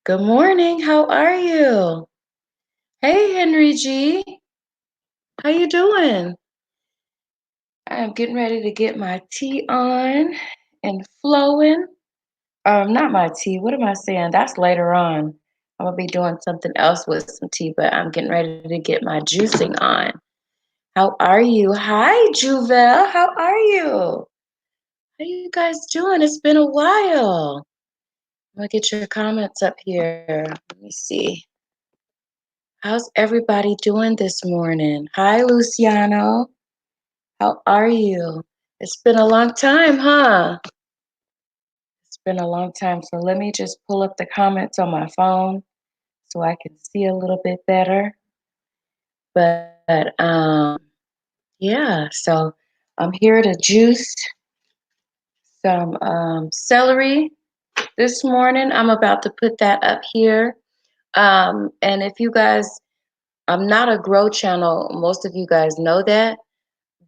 Good morning. How are you? Hey, Henry G. How you doing? I'm getting ready to get my tea on and flowing. Not my tea. What am I saying? That's later on. I'm gonna be doing something else with some tea, but I'm getting ready to get my juicing on. How are you? Hi, Juvel. How are you? How you guys doing? It's been a while. I'm gonna get your comments up here. Let me see. How's everybody doing this morning? Hi, Luciano. How are you? It's been a long time, huh? It's been a long time. So let me just pull up the comments on my phone so I can see a little bit better. But yeah, so I'm here to juice some celery this morning. I'm about to put that up here. And if you guys, I'm not a grow channel. Most of you guys know that.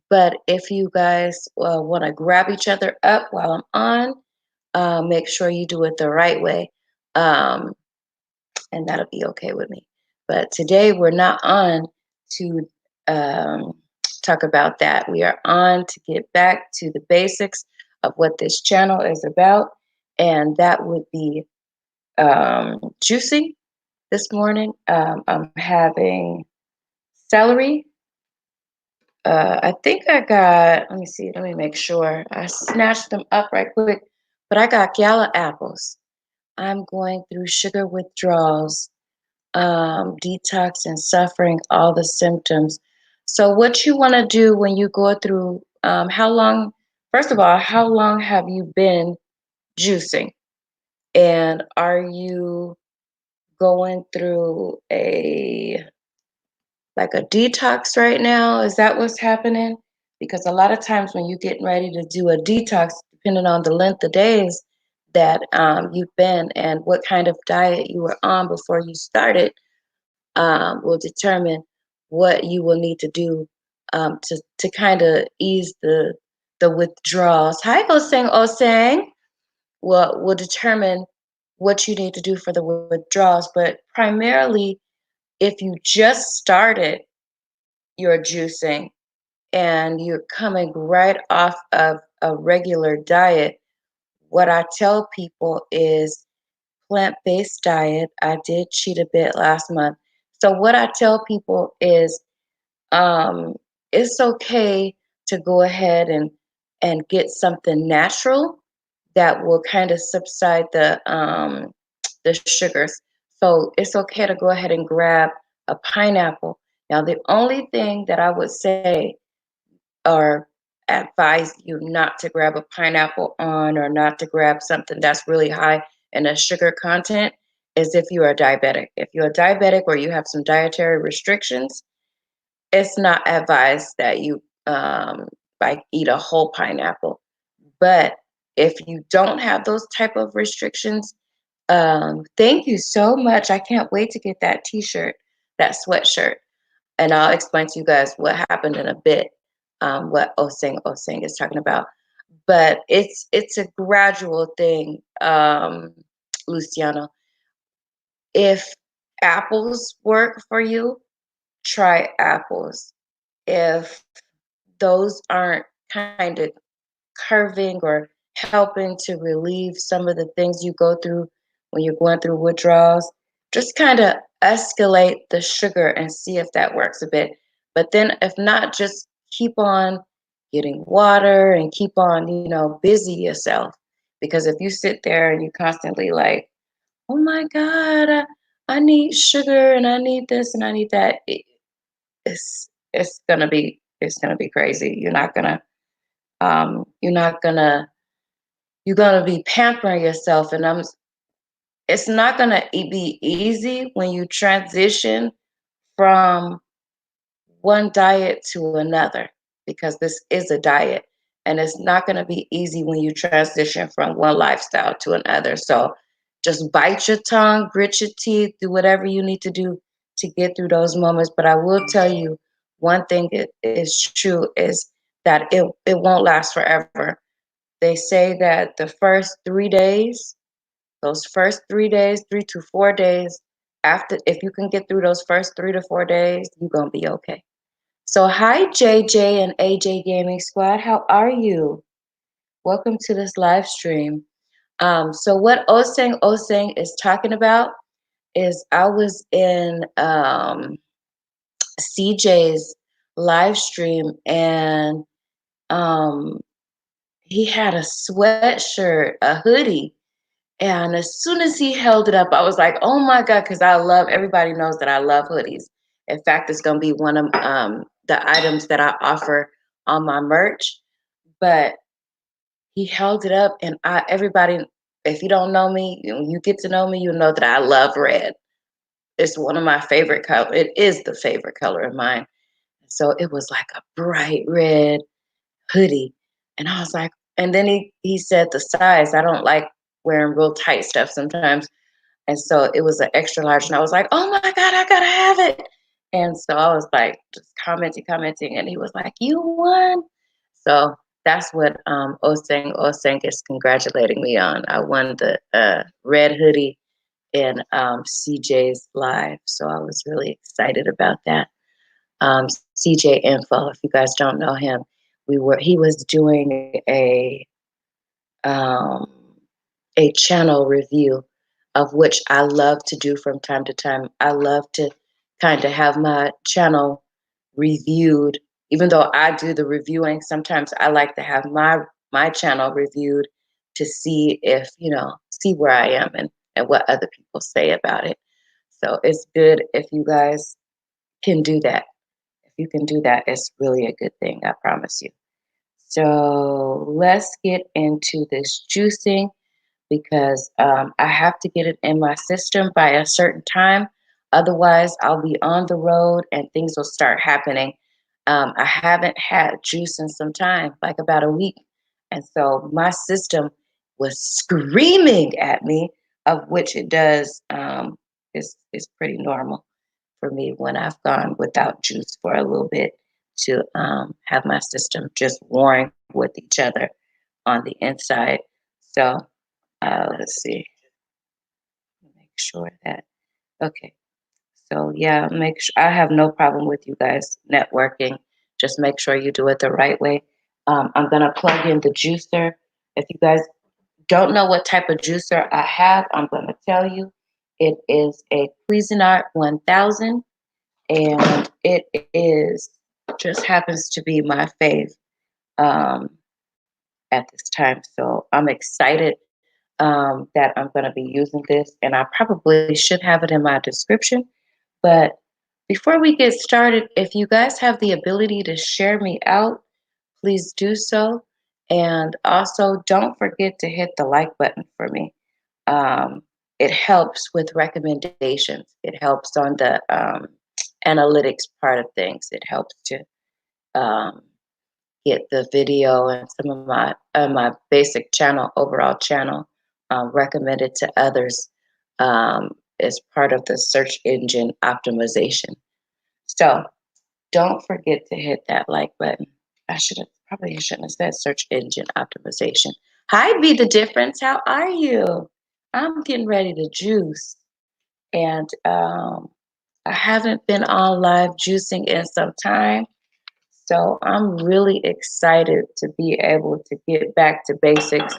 But if you guys want to grab each other up while I'm on, make sure you do it the right way. Um, and that'll be okay with me. But today we're not on to um, talk about that. We are on to get back to the basics of what this channel is about. And that would be juicing this morning. I'm having celery. I think I got, let me see, let me make sure. I snatched them up right quick, but I got gala apples. I'm going through sugar withdrawals, detox and suffering all the symptoms. So what you want to do when you go through, how long, first of all, how long have you been juicing? And are you going through like a detox right now? Is that what's happening? Because a lot of times when you're getting ready to do a detox, depending on the length of days that you've been and what kind of diet you were on before you started, will determine what you will need to do to kind of ease the withdrawals. Hi, Osang Osang. Will determine what you need to do for the withdrawals, but primarily if you just started your juicing and you're coming right off of a regular diet, what I tell people is plant-based diet. I did cheat a bit last month. So what I tell people is um, it's okay to go ahead and get something natural that will kind of subside the sugars. So it's okay to go ahead and grab a pineapple. Now, the only thing that I would say or advise you not to grab a pineapple on or not to grab something that's really high in a sugar content is if you are diabetic. If you're a diabetic or you have some dietary restrictions, it's not advised that you like eat a whole pineapple. But if you don't have those type of restrictions, thank you so much. I can't wait to get that t-shirt, that sweatshirt, and I'll explain to you guys what happened in a bit, what Osing is talking about. But it's a gradual thing, Luciano. If apples work for you, try apples. If those aren't kind of curving or helping to relieve some of the things you go through when you're going through withdrawals, just kind of escalate the sugar and see if that works a bit. But then if not, just keep on getting water and keep on, busy yourself. Because if you sit there and you constantly like, oh my God, I need sugar and I need this and I need that, it's gonna be crazy. You're not gonna you're gonna be pampering yourself, and it's not gonna be easy when you transition from one diet to another, because this is a diet, and it's not gonna be easy when you transition from one lifestyle to another. So just bite your tongue, grit your teeth, do whatever you need to do to get through those moments. But I will tell you one thing is true is that it won't last forever. They say that the first 3 days Those first 3 days, 3 to 4 days, after, if you can get through those first 3 to 4 days, you're gonna be okay. So hi JJ and AJ Gaming Squad, how are you? Welcome to this live stream. So what Oseng is talking about is I was in CJ's live stream, and um, he had a sweatshirt, a hoodie. And as soon as he held it up, I was like, oh my God, because everybody knows that I love hoodies. In fact, it's going to be one of the items that I offer on my merch. But he held it up, and everybody, if you don't know me, you get to know me, you know that I love red. It's one of my favorite colors. It is the favorite color of mine. So it was like a bright red hoodie. And I was like, and then he said the size. I don't like wearing real tight stuff sometimes. And so it was an extra large. And I was like, oh my God, I gotta have it. And so I was like just commenting. And he was like, you won. So that's what Oseng is congratulating me on. I won the red hoodie in CJ's live. So I was really excited about that. CJ Info, if you guys don't know him, he was doing um, a channel review, of which I love to do from time to time. I love to kind of have my channel reviewed. Even though I do the reviewing, sometimes I like to have my channel reviewed to see if, see where I am, and what other people say about it. So it's good if you guys can do that. If you can do that, it's really a good thing, I promise you. So let's get into this juicing, because I have to get it in my system by a certain time. Otherwise, I'll be on the road and things will start happening. I haven't had juice in some time, like about a week. And so my system was screaming at me, of which it does, is pretty normal for me when I've gone without juice for a little bit, to have my system just warring with each other on the inside. So let's see, make sure that, okay. So yeah, make sure, I have no problem with you guys networking. Just make sure you do it the right way. I'm gonna plug in the juicer. If you guys don't know what type of juicer I have, I'm gonna tell you. It is a Cuisinart 1000, and it is just happens to be my fave um, at this time. So I'm excited that I'm going to be using this, and I probably should have it in my description. But before we get started, if you guys have the ability to share me out, please do so. And also, don't forget to hit the like button for me. Um, it helps with recommendations. It helps on the analytics part of things. It helps to um, get the video and some of my basic channel, overall channel, recommended to others, as part of the search engine optimization. So don't forget to hit that like button. I shouldn't have said search engine optimization. Hi, Be the Difference. How are you? I'm getting ready to juice, and I haven't been on live juicing in some time. So I'm really excited to be able to get back to basics.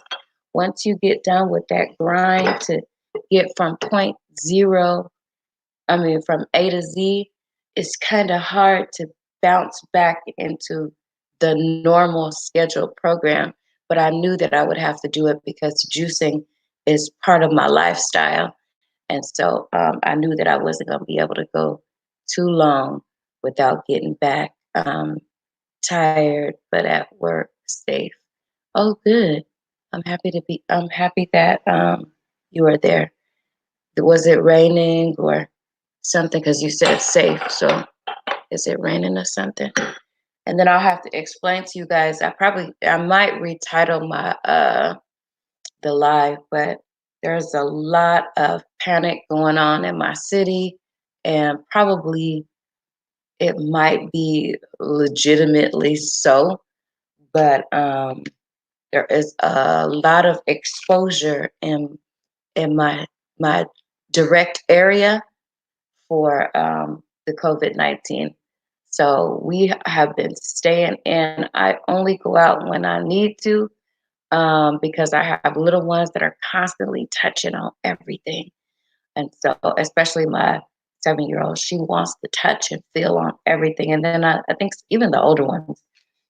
Once you get done with that grind to get from from A to Z, it's kind of hard to bounce back into the normal scheduled program. But I knew that I would have to do it because juicing is part of my lifestyle. And so I knew that I wasn't going to be able to go too long without getting back. Tired, but at work, safe. Oh, good. I'm happy that you were there. Was it raining or something? Because you said safe. So is it raining or something? And then I'll have to explain to you guys. I might retitle my the live, but there's a lot of panic going on in my city, and probably it might be legitimately so, but there is a lot of exposure in in my direct area for the COVID-19. So we have been staying in. I only go out when I need to because I have little ones that are constantly touching on everything. And so, especially my 7-year old, she wants to touch and feel on everything. And then I think even the older ones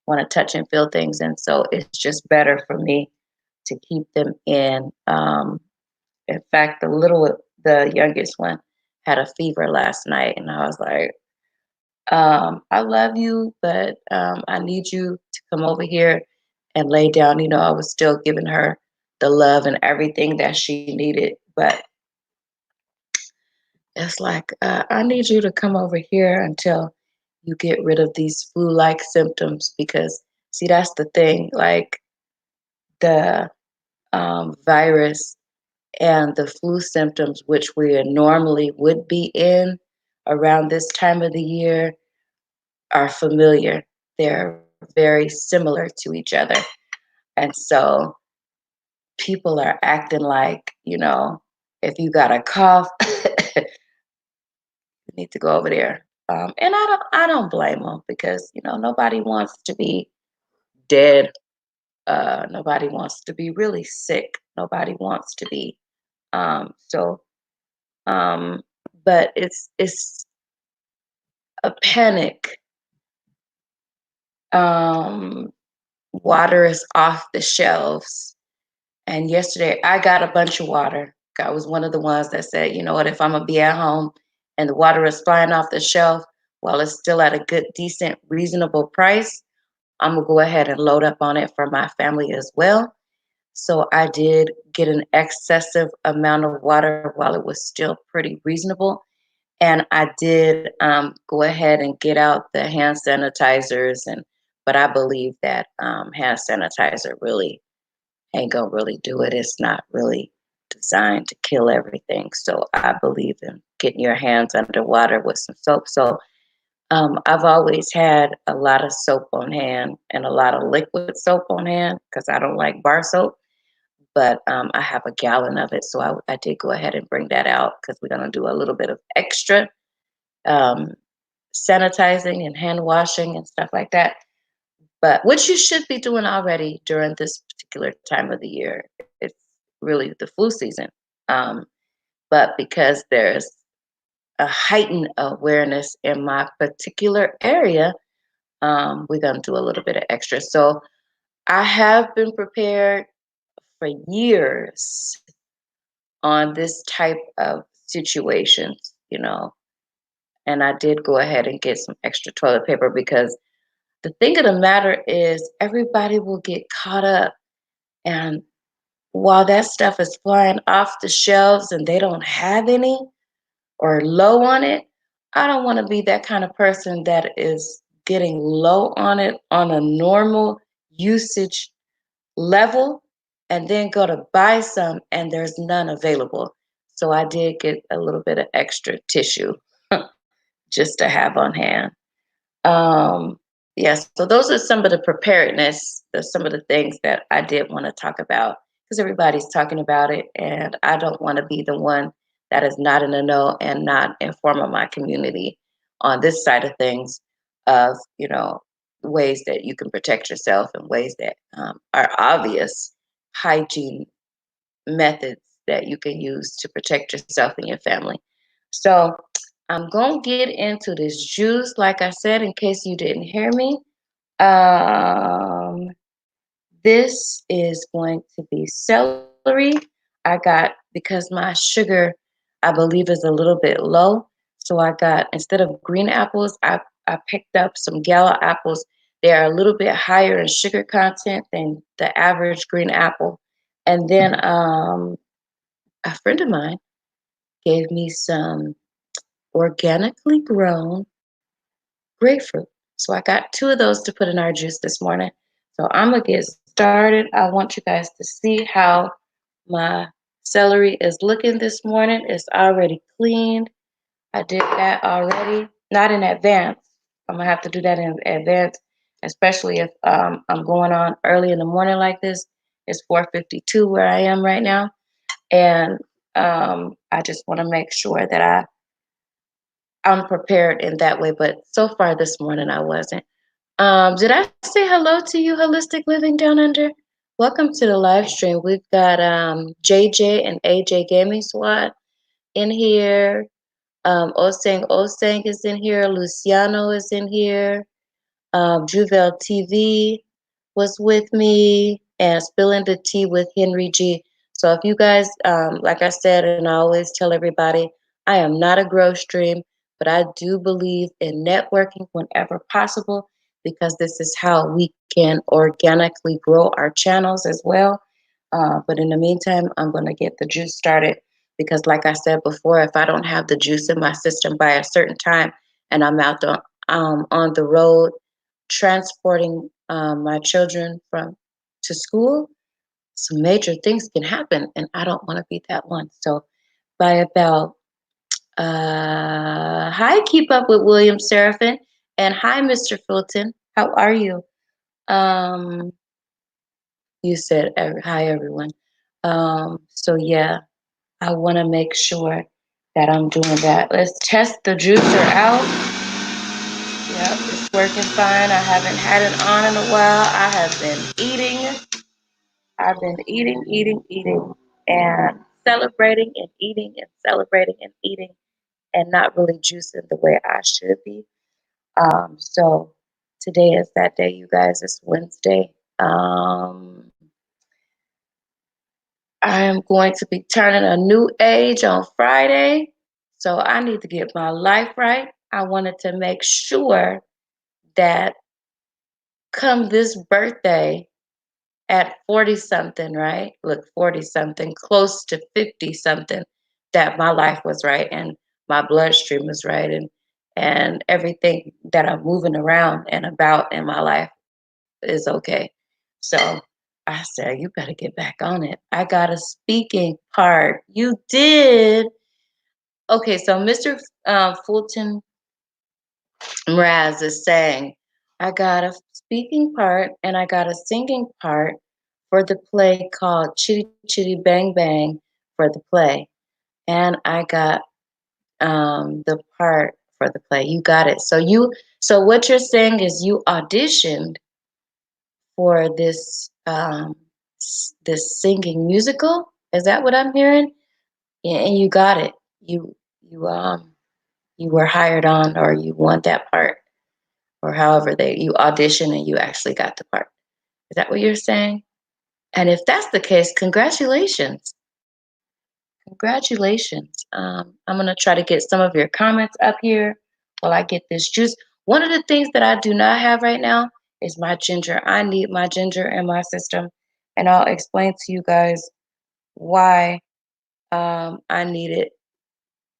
want to touch and feel things. And so it's just better for me to keep them in. In fact, the youngest one had a fever last night, and I was like, I love you, but I need you to come over here and lay down. I was still giving her the love and everything that she needed, but it's like, I need you to come over here until you get rid of these flu-like symptoms because, see, that's the thing. Like the virus and the flu symptoms, which we normally would be in around this time of the year, are familiar. They're very similar to each other. And so people are acting like, if you got a cough, you need to go over there. And I don't blame them because, nobody wants to be dead. Nobody wants to be really sick. Nobody wants to be. So, um, but it's a panic. Um, Water is off the shelves. And yesterday I got a bunch of water. I was one of the ones that said, you know what, if I'm gonna be at home and the water is flying off the shelf while it's still at a good, decent, reasonable price, I'm gonna go ahead and load up on it for my family as well. So I did get an excessive amount of water while it was still pretty reasonable. And I did go ahead and get out the hand sanitizers, but I believe that hand sanitizer really ain't gonna really do it. It's not really designed to kill everything. So I believe in getting your hands underwater with some soap. So I've always had a lot of soap on hand and a lot of liquid soap on hand because I don't like bar soap. But I have a gallon of it, so I did go ahead and bring that out because we're gonna do a little bit of extra um, sanitizing and hand washing and stuff like that. But which you should be doing already during this particular time of the year. It's really the flu season. Um, but because there's a heightened awareness in my particular area, we're going to do a little bit of extra. So I have been prepared for years on this type of situations, and I did go ahead and get some extra toilet paper because the thing of the matter is everybody will get caught up. And while that stuff is flying off the shelves and they don't have any or low on it, I don't want to be that kind of person that is getting low on it on a normal usage level and then go to buy some and there's none available. So I did get a little bit of extra tissue just to have on hand. Um, yes, so those are some of the preparedness, some of the things that I did want to talk about because everybody's talking about it, and I don't want to be the one that is not in the know and not informing my community on this side of things of ways that you can protect yourself and ways that are obvious hygiene methods that you can use to protect yourself and your family. So I'm going to get into this juice, like I said, in case you didn't hear me. Um, this is going to be celery. I got, because my sugar, I believe, is a little bit low. So I got, instead of green apples, I picked up some gala apples. They are a little bit higher in sugar content than the average green apple. And then a friend of mine gave me some organically grown grapefruit. So I got two of those to put in our juice this morning. So I'm gonna get started. I want you guys to see how my celery is looking this morning. It's already cleaned. I did that already, not in advance. I'm gonna have to do that in advance, especially if I'm going on early in the morning like this. It's 4:52 where I am right now, and I just want to make sure that I'm prepared in that way. But so far this morning, I wasn't. Did I say hello to you, Holistic Living Down Under? Welcome to the live stream. We've got JJ and AJ Gaming Squad in here. Osang is in here. Luciano is in here. Juvel TV was with me, and Spilling the Tea with Henry G. So if you guys, like I said, and I always tell everybody, I am not a growth stream, but I do believe in networking whenever possible because this is how we can organically grow our channels as well. But in the meantime, I'm going to get the juice started because, like I said before, if I don't have the juice in my system by a certain time and I'm out on the road transporting my children from to school, some major things can happen, and I don't want to be that one. So, by about hi, keep up with William Seraphin, and hi, Mr. Fulton. How are you? Um, you said hi, everyone. So yeah, I want to make sure that I'm doing that. Let's test the juicer out. Yep, it's working fine. I haven't had it on in a while. I have been eating. I've been eating, and celebrating and eating and celebrating and eating and not really juicing the way I should be. So today is that day, you guys. It's Wednesday. I am going to be turning a new age on Friday. So I need to get my life right. I wanted to make sure that come this birthday, at 40 something, right? Look, 40 something, close to 50 something, that my life was right and my bloodstream was right and everything that I'm moving around and about in my life is okay. So I said, you better get back on it. I got a speaking part. You did. Okay, so Mr. Fulton Mraz is saying, I got a speaking part and I got a singing part for the play called Chitty Chitty Bang Bang for the play. And I got the part for the play. You got it. So what you're saying is you auditioned for this singing musical? Is that what I'm hearing? Yeah, and you got it. You you were hired on, or you won that part, or however you auditioned and you actually got the part. Is that what you're saying? And if that's the case, congratulations. Congratulations. I'm going to try to get some of your comments up here while I get this juice. One of the things that I do not have right now is my ginger. I need my ginger in my system, and I'll explain to you guys why I need it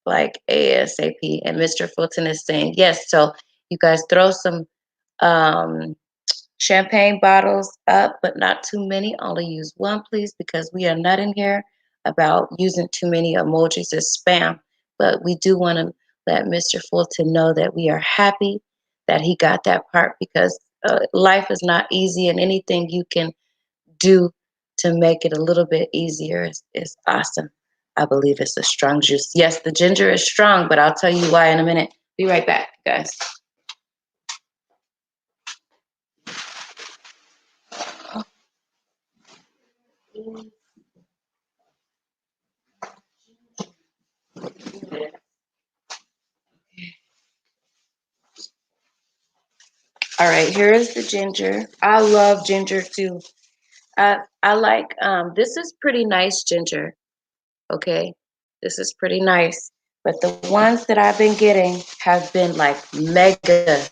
like ASAP. And Mr. Fulton is saying yes. So you guys throw some um, champagne bottles up, but not too many. Only use one, please, because we are not in here about using too many emojis as spam. But we do want to let Mr. Fulton know that we are happy that he got that part because life is not easy, and anything you can do to make it a little bit easier is awesome. I believe it's a strong juice. Yes, the ginger is strong, but I'll tell you why in a minute. Be right back, guys. All right, here is the ginger. I love ginger too. I like this is pretty nice ginger. Okay, this is pretty nice. But the ones that I've been getting have been like mega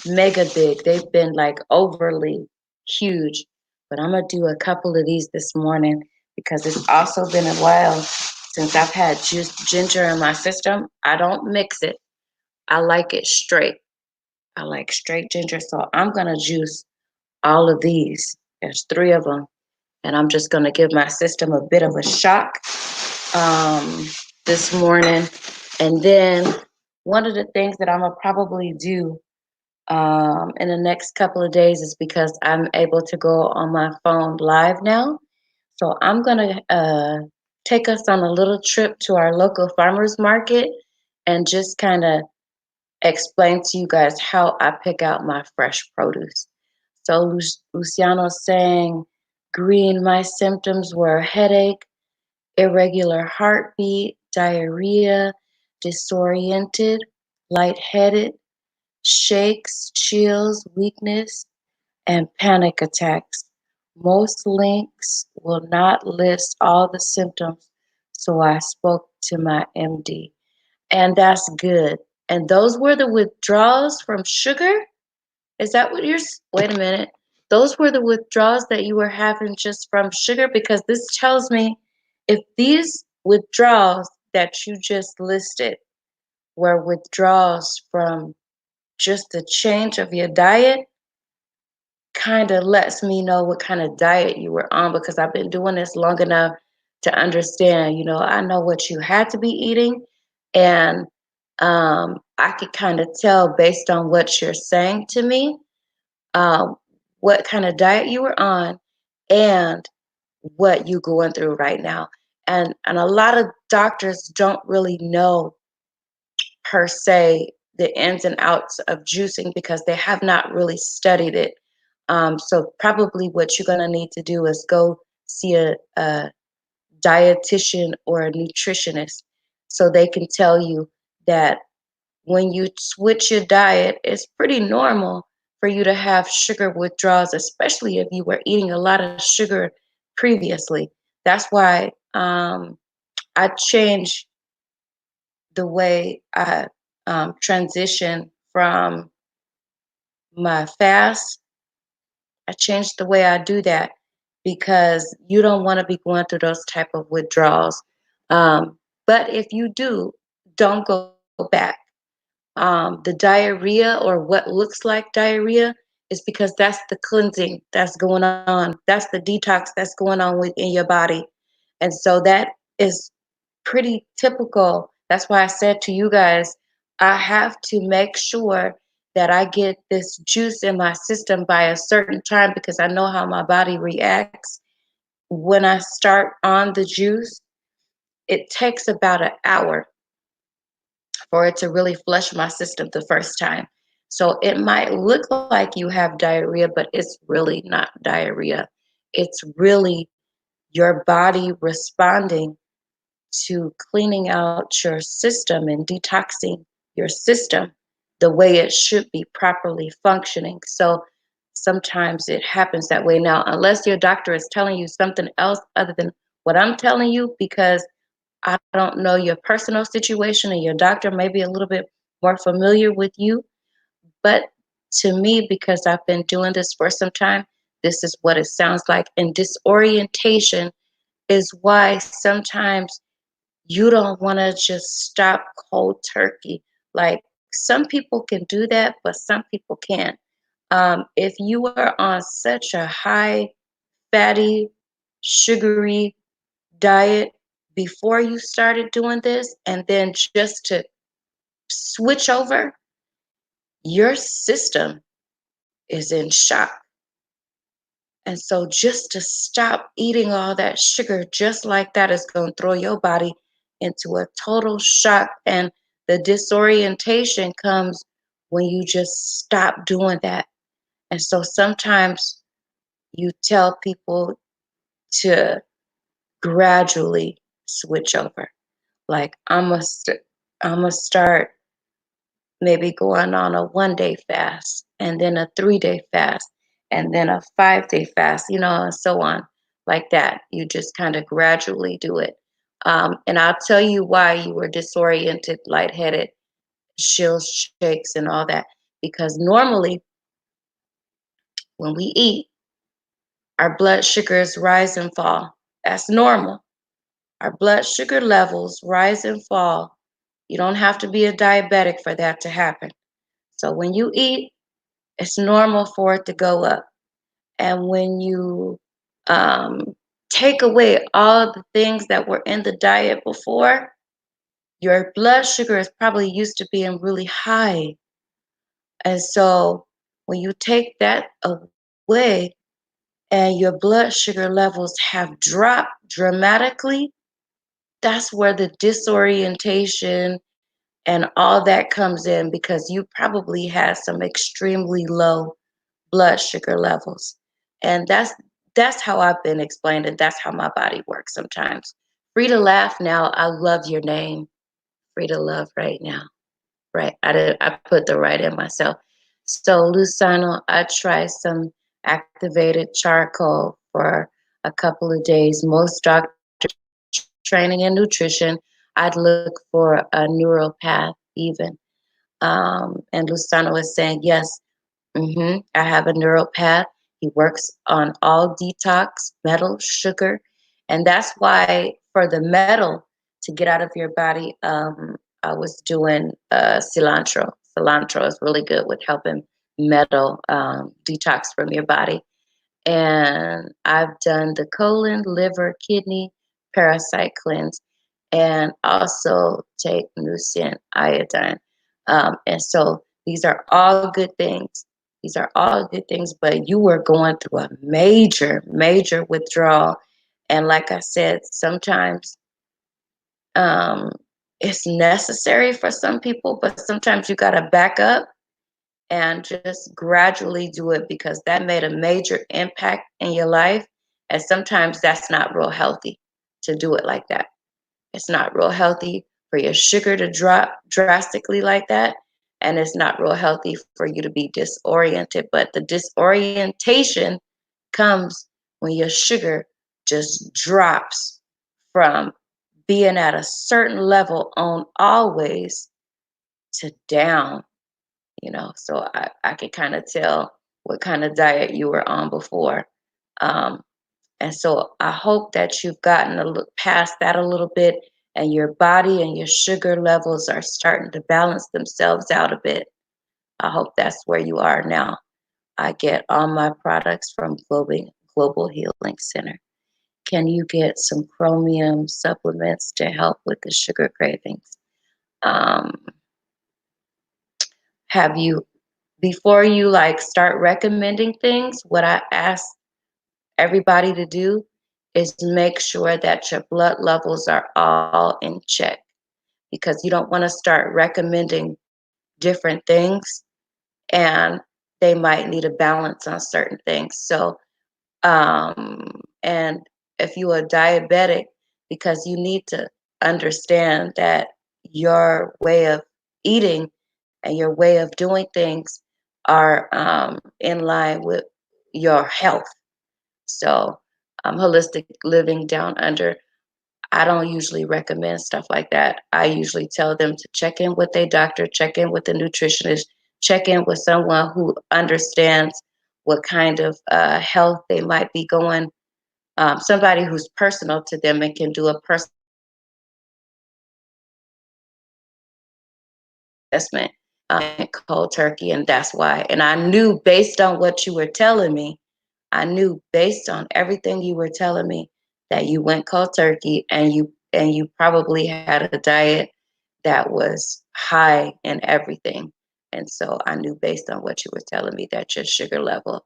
big. They've been like overly huge. But I'm gonna do a couple of these this morning because it's also been a while since I've had ginger in my system. I don't mix it. I like it straight. I like straight ginger. So I'm gonna juice all of these. There's three of them. And I'm just gonna give my system a bit of a shock this morning. And then one of the things that I'm gonna probably do in the next couple of days is because I'm able to go on my phone live now. So I'm gonna take us on a little trip to our local farmers market and just kind of explain to you guys how I pick out my fresh produce. So Luciano's saying, green, my symptoms were headache, irregular heartbeat, diarrhea, disoriented, lightheaded, shakes, chills, weakness, and panic attacks. Most links will not list all the symptoms, so I spoke to my MD. And that's good. And those were the withdrawals from sugar? Is that what wait a minute. Those were the withdrawals that you were having just from sugar? Because this tells me if these withdrawals that you just listed were withdrawals from just the change of your diet, kind of lets me know what kind of diet you were on because I've been doing this long enough to understand, I know what you had to be eating and I could kind of tell based on what you're saying to me, um, what kind of diet you were on and what you going through right now. And a lot of doctors don't really know per se the ins and outs of juicing because they have not really studied it. So probably what you're gonna need to do is go see a dietitian or a nutritionist so they can tell you that when you switch your diet, it's pretty normal for you to have sugar withdrawals, especially if you were eating a lot of sugar previously. That's why I changed the way I transition from my fast. I changed the way I do that because you don't want to be going through those type of withdrawals. But if you do, don't go back. The diarrhea or what looks like diarrhea is because that's the cleansing that's going on. That's the detox that's going on within your body. And so that is pretty typical. That's why I said to you guys, I have to make sure that I get this juice in my system by a certain time because I know how my body reacts. When I start on the juice, it takes about an hour for it to really flush my system the first time. So it might look like you have diarrhea, but it's really not diarrhea. It's really your body responding to cleaning out your system and detoxing your system the way it should be properly functioning. So sometimes it happens that way. Now, unless your doctor is telling you something else other than what I'm telling you, because I don't know your personal situation and your doctor may be a little bit more familiar with you. But to me, because I've been doing this for some time, this is what it sounds like. And disorientation is why sometimes you don't want to just stop cold turkey. Like some people can do that, but some people can't. If you are on such a high fatty, sugary diet before you started doing this, and then just to switch over, your system is in shock. And so just to stop eating all that sugar just like that is going to throw your body into a total shock. And the disorientation comes when you just stop doing that. And so sometimes you tell people to gradually switch over. Like I'm gonna start maybe going on a 1 day fast and then a 3 day fast and then a 5 day fast, and so on like that. You just kind of gradually do it. And I'll tell you why you were disoriented, lightheaded, chills, shakes, and all that. Because normally when we eat, our blood sugars rise and fall. That's normal. Our blood sugar levels rise and fall. You don't have to be a diabetic for that to happen. So when you eat, it's normal for it to go up. And when you take away all the things that were in the diet before, your blood sugar is probably used to being really high. And so when you take that away and your blood sugar levels have dropped dramatically, that's where the disorientation and all that comes in, because you probably had some extremely low blood sugar levels. And that's how I've been explained, and that's how my body works sometimes. Free to laugh now. I love your name. Free to love right now. Right. I put the right in myself. So Lusano, I tried some activated charcoal for a couple of days. Most doctors training in nutrition, I'd look for a neuropath even. And Lusano was saying, yes, I have a neuropath. He works on all detox, metal, sugar. And that's why for the metal to get out of your body, I was doing cilantro. Cilantro is really good with helping metal detox from your body. And I've done the colon, liver, kidney, parasite cleanse, and also take Nucient iodine. And so these are all good things. These are all good things, but you were going through a major, major withdrawal. And like I said, sometimes um, it's necessary for some people, but sometimes you got to back up and just gradually do it, because that made a major impact in your life. And sometimes that's not real healthy to do it like that. It's not real healthy for your sugar to drop drastically like that. And it's not real healthy for you to be disoriented. But the disorientation comes when your sugar just drops from being at a certain level on always to down, so I could kind of tell what kind of diet you were on before. um, and so I hope that you've gotten past that a little bit, and your body and your sugar levels are starting to balance themselves out a bit. I hope that's where you are now. I get all my products from Global Healing Center. Can you get some chromium supplements to help with the sugar cravings? um, have you Before you like start recommending things, what I ask everybody to do is make sure that your blood levels are all in check, because you don't want to start recommending different things and they might need a balance on certain things. So and if you are diabetic, because you need to understand that your way of eating and your way of doing things are in line with your health. So, holistic living down under, I don't usually recommend stuff like that. I usually tell them to check in with their doctor, check in with the nutritionist, check in with someone who understands what kind of health they might be going, somebody who's personal to them and can do a personal assessment cold turkey. And that's why. And I knew based on what you were telling me, I knew based on everything you were telling me that you went cold turkey, and you probably had a diet that was high in everything. And so I knew based on what you were telling me that your sugar level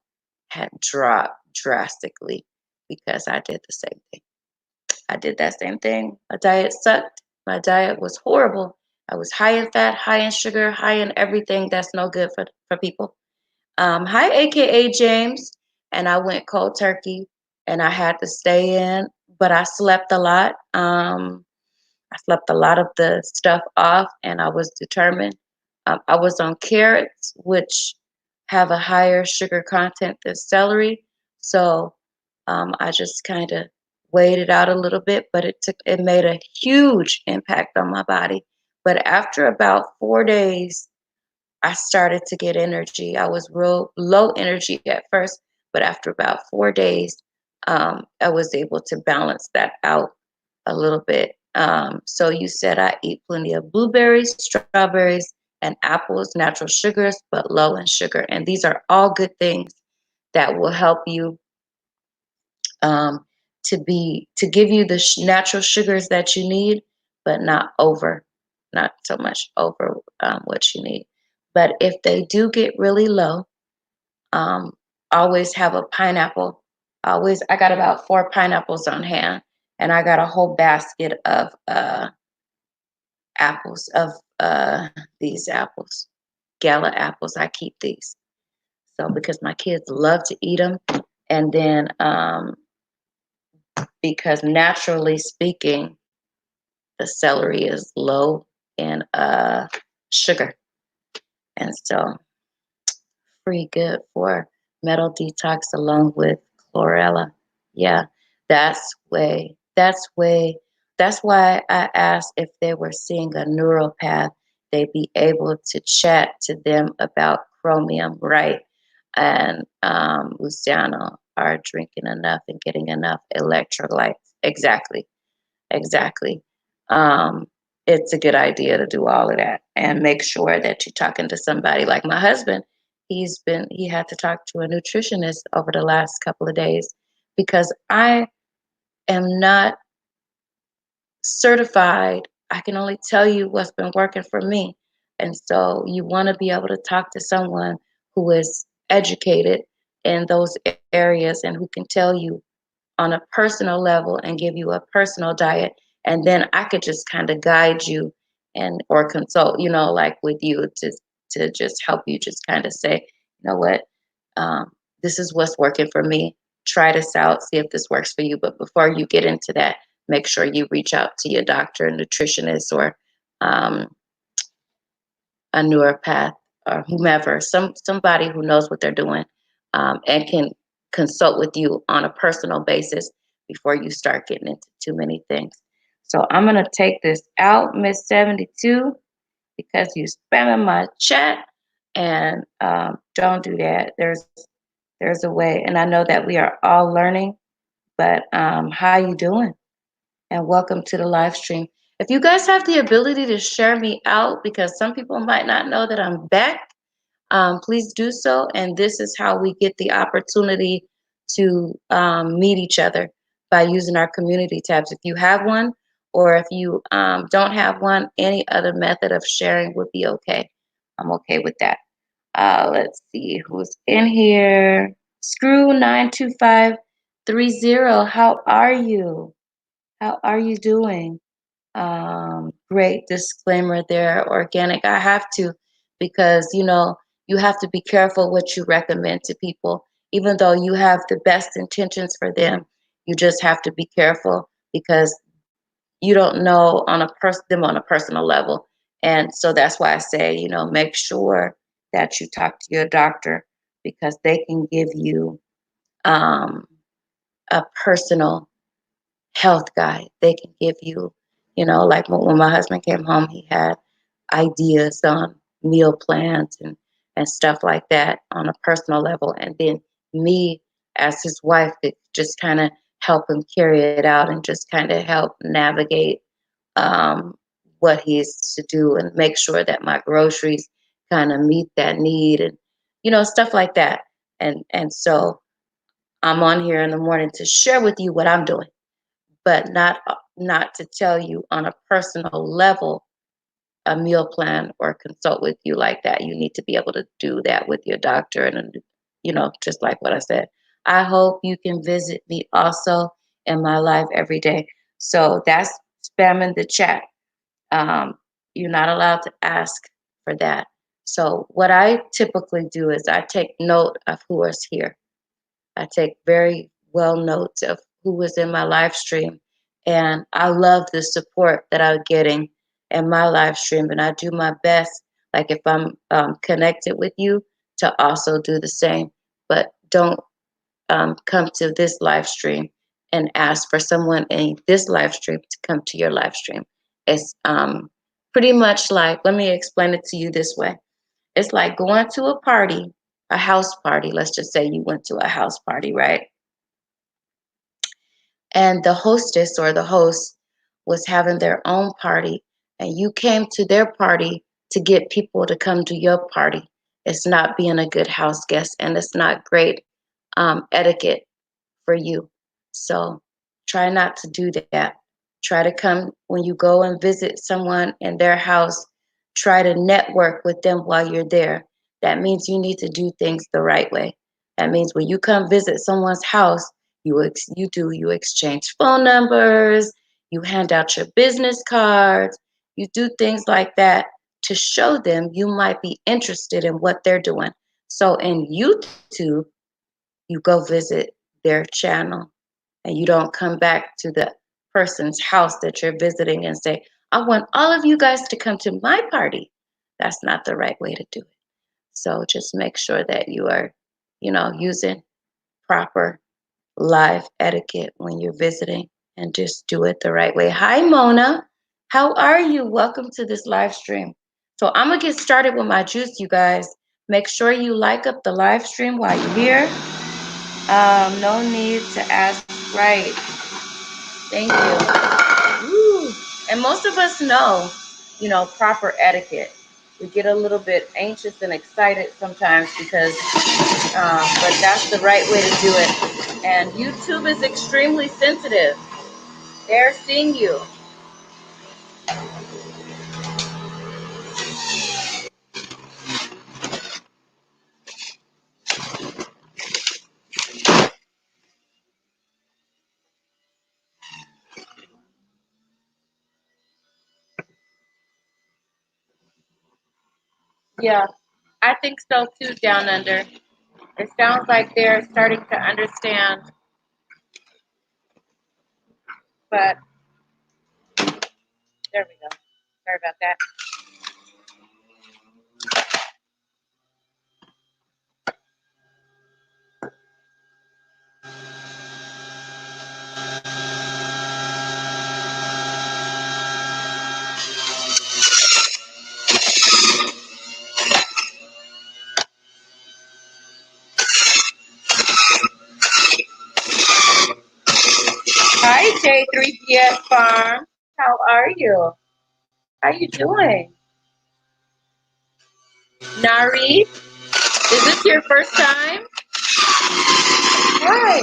had dropped drastically, because I did the same thing. I did that same thing. My diet sucked. My diet was horrible. I was high in fat, high in sugar, high in everything that's no good for people. Hi, AKA James. And I went cold turkey, and I had to stay in, but I slept a lot. I slept a lot of the stuff off, and I was determined. I was on carrots, which have a higher sugar content than celery. So I just kind of weighed it out a little bit, but it made a huge impact on my body. But after about 4 days, I started to get energy. I was real low energy at first, but after about 4 days, I was able to balance that out a little bit. So you said I eat plenty of blueberries, strawberries, and apples, natural sugars, but low in sugar. And these are all good things that will help you um, to give you the natural sugars that you need, but not so much over what you need. But if they do get really low, um, always have a pineapple. I got about 4 pineapples on hand, And I got a whole basket of apples, of uh, these apples, gala apples. I keep these. So because my kids love to eat them. And then because naturally speaking, the celery is low in sugar. And so pretty good for metal detox along with chlorella. Yeah, that's why I asked if they were seeing a neuropath, they'd be able to chat to them about chromium, right? And Luciano are drinking enough and getting enough electrolytes. Exactly, exactly. Um, it's a good idea to do all of that and make sure that you're talking to somebody like my husband. He had to talk to a nutritionist over the last couple of days because I am not certified. I can only tell you what's been working for me. And so you want to be able to talk to someone who is educated in those areas and who can tell you on a personal level and give you a personal diet. And then I could just kind of guide you and or consult, like with you to just help you just kind of say, you know what, um, this is what's working for me. Try this out, see if this works for you. But before you get into that, make sure you reach out to your doctor, nutritionist, or um, a neuropath or whomever, somebody who knows what they're doing, and can consult with you on a personal basis before you start getting into too many things. So I'm gonna take this out, Miss 72, because you spamming my chat, and don't do that. There's a way, and I know that we are all learning. But how you doing? And welcome to the live stream. If you guys have the ability to share me out, because some people might not know that I'm back, please do so. And this is how we get the opportunity to meet each other, by using our community tabs. If you have one, or if you don't have one, any other method of sharing would be okay. I'm okay with that. Let's see who's in here. Screw 92530. How are you? How are you doing? Great disclaimer there, organic. I have to, because you have to be careful what you recommend to people. Even though you have the best intentions for them, you just have to be careful because you don't know them on a personal level. And so that's why I say, make sure that you talk to your doctor, because they can give you um, a personal health guide. They can give you, like when my husband came home, he had ideas on meal plans and stuff like that on a personal level. And then me, as his wife, could just kind of help him carry it out and just kind of help navigate um, what he's to do and make sure that my groceries kind of meet that need, and stuff like that. And so I'm on here in the morning to share with you what I'm doing, but not to tell you on a personal level a meal plan or consult with you like that. You need to be able to do that with your doctor, and just like what I said. I hope you can visit me also in my life every day. So that's spamming the chat. um, you're not allowed to ask for that. So what I typically do is I take note of who is here. I take very well notes of who was in my live stream. And I love the support that I'm getting in my live stream. And I do my best, like if I'm connected with you, to also do the same. But don't come to this live stream and ask for someone in this live stream to come to your live stream. It's pretty much like, let me explain it to you this way. It's like going to a party, a house party. Let's just say you went to a house party, right? And the hostess or the host was having their own party, and you came to their party to get people to come to your party. It's not being a good house guest, and it's not great etiquette for you. So try not to do that. Try to come when you go and visit someone in their house, try to network with them while you're there. That means you need to do things the right way. That means when you come visit someone's house, You exchange phone numbers, you hand out your business cards, you do things like that to show them you might be interested in what they're doing. So in YouTube, you go visit their channel and you don't come back to the person's house that you're visiting and say, I want all of you guys to come to my party. That's not the right way to do it. So just make sure that you are, using proper live etiquette when you're visiting and just do it the right way. Hi, Mona. How are you? Welcome to this live stream. So I'm going to get started with my juice, you guys. Make sure you like up the live stream while you're here. No need to ask. Right. Thank you. Woo. And most of us know, proper etiquette. We get a little bit anxious and excited sometimes because, but that's the right way to do it. And YouTube is extremely sensitive. They're seeing you. Yeah, I think so too, Down Under. It sounds like they're starting to understand, but there we go. Sorry about that. Hi, J3PS Farm. How are you? How you doing? Nari, is this your first time? Hi.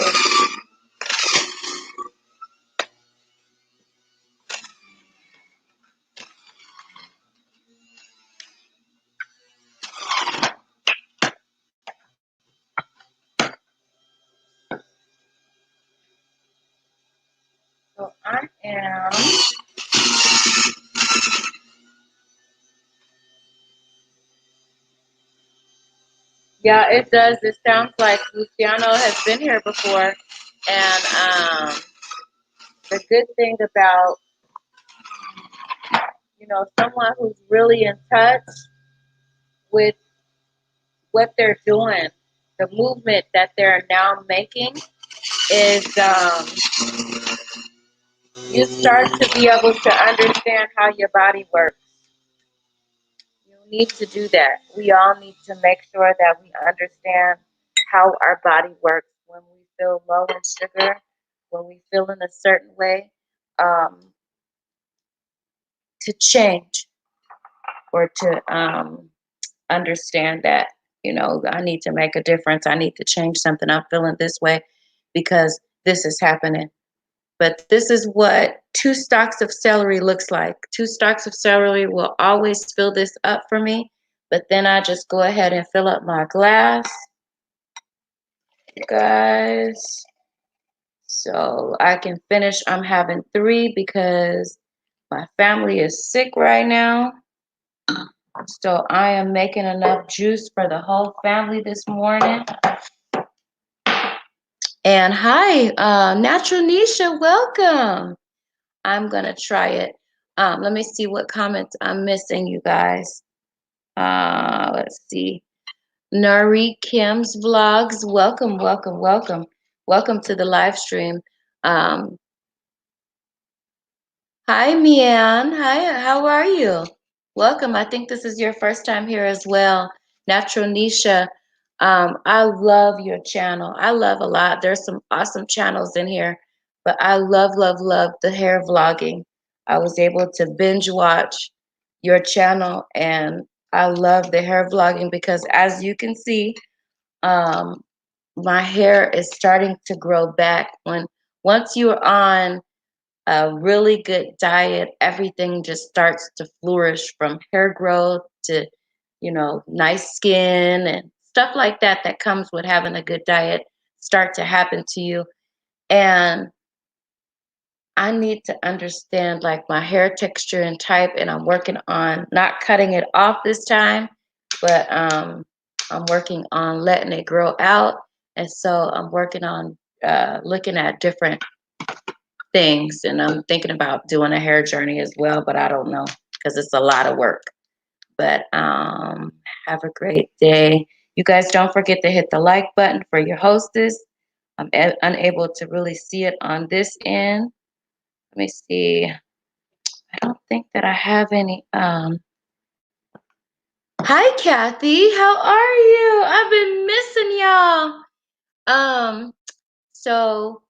So I am. Yeah, it does. It sounds like Luciano has been here before. And the good thing about, someone who's really in touch with what they're doing, the movement that they're now making is you start to be able to understand how your body works. You need to do that. We all need to make sure that we understand how our body works when we feel low in sugar, when we feel in a certain way, um, to change or to understand that, I need to make a difference. I need to change something. I'm feeling this way because this is happening. But this is what 2 stalks of celery looks like. 2 stalks of celery will always fill this up for me. But then I just go ahead and fill up my glass, guys. So I can finish. I'm having 3 because my family is sick right now. So I am making enough juice for the whole family this morning. And hi, Natural Nisha, welcome. I'm gonna try it. Let me see what comments I'm missing, you guys. Let's see. Nari Kim's vlogs. Welcome, welcome, welcome. Welcome to the live stream. Um, Hi, Mian. Hi, how are you? Welcome. I think this is your first time here as well. Natural Nisha. I love your channel. I love a lot. There's some awesome channels in here, but I love, love, love the hair vlogging. I was able to binge watch your channel and I love the hair vlogging because as you can see, um, my hair is starting to grow back. Once you're on a really good diet, everything just starts to flourish from hair growth to, nice skin and stuff like that that comes with having a good diet start to happen to you. And I need to understand like my hair texture and type, and I'm working on not cutting it off this time, but I'm working on letting it grow out. And so I'm working on looking at different things, and I'm thinking about doing a hair journey as well, but I don't know because it's a lot of work. But have a great day. You guys don't forget to hit the like button for your hostess. I'm unable to really see it on this end. Let me see. I don't think that I have any. Hi, Kathy. How are you? I've been missing y'all. So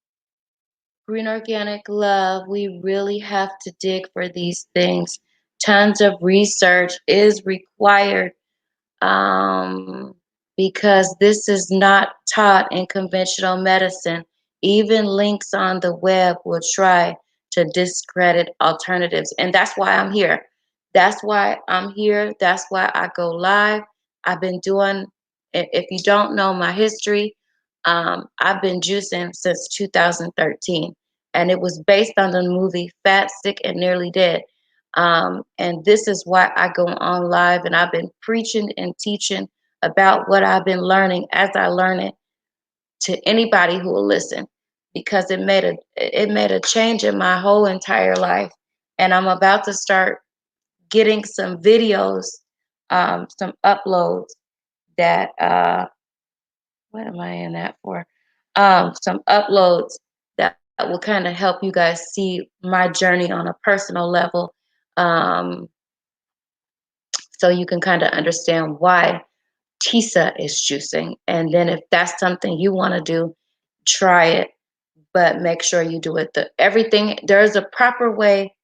Green Organic Love, we really have to dig for these things. Tons of research is required, um, because this is not taught in conventional medicine. Even links on the web will try to discredit alternatives. And that's why I'm here. That's why I'm here. That's why I go live. I've been doing, if you don't know my history, I've been juicing since 2013. And it was based on the movie Fat, Sick, and Nearly Dead. And this is why I go on live, and I've been preaching and teaching about what I've been learning as I learn it to anybody who will listen, because it made a change in my whole entire life. And I'm about to start getting some videos, some uploads that what am I in that for? Some uploads that will kind of help you guys see my journey on a personal level. Um, so you can kind of understand why TISA is juicing. And then if that's something you want to do, try it, but make sure you do it. Everything, there's a proper way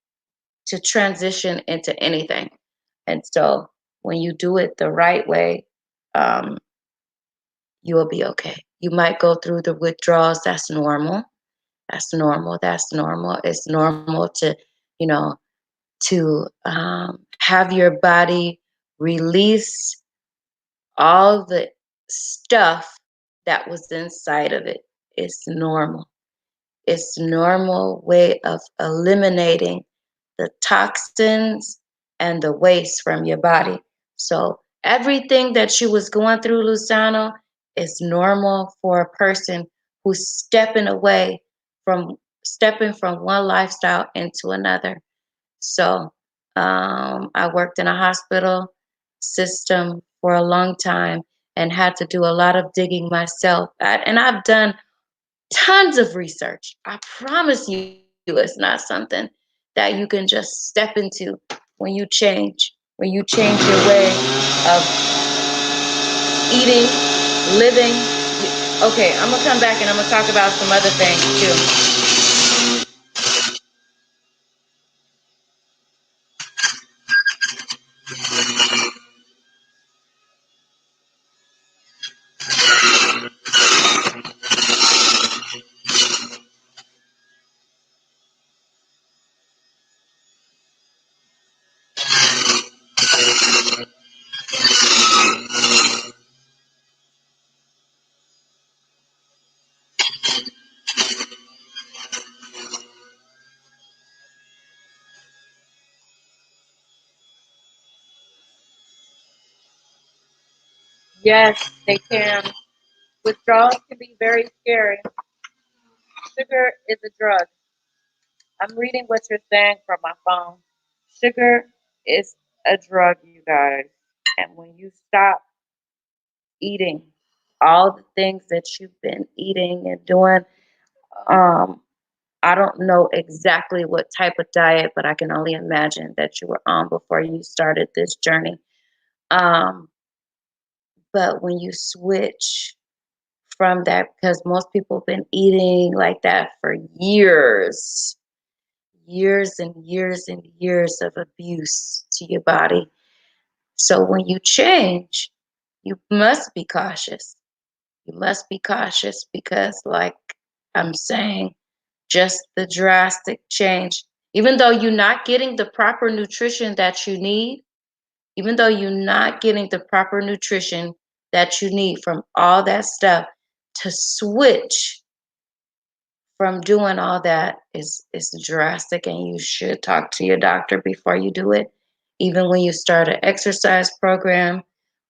to transition into anything. And so when you do it the right way, um, you will be okay. You might go through the withdrawals. That's normal. That's normal. That's normal. It's normal to, you know, have your body release all the stuff that was inside of it. It's normal. It's normal way of eliminating the toxins and the waste from your body. So everything that you was going through, Luciano, is normal for a person who's stepping from one lifestyle into another. So I worked in a hospital system for a long time and had to do a lot of digging myself. And I've done tons of research. I promise you, it's not something that you can just step into when you change your way of eating, living. Okay, I'm gonna come back and I'm gonna talk about some other things too. Yes, they can. Withdrawals can be very scary. Sugar is a drug. I'm reading what you're saying from my phone. Sugar is a drug, you guys. And when you stop eating all the things that you've been eating and doing, um, I don't know exactly what type of diet, but I can only imagine that you were on before you started this journey. Um, but when you switch from that, because most people have been eating like that for years, years and years and years of abuse to your body. So when you change, you must be cautious. You must be cautious because, like I'm saying, just the drastic change, even though you're not getting the proper nutrition that you need, even though you're not getting the proper nutrition that you need from all that stuff, to switch from doing all that is drastic, and you should talk to your doctor before you do it. Even when you start an exercise program,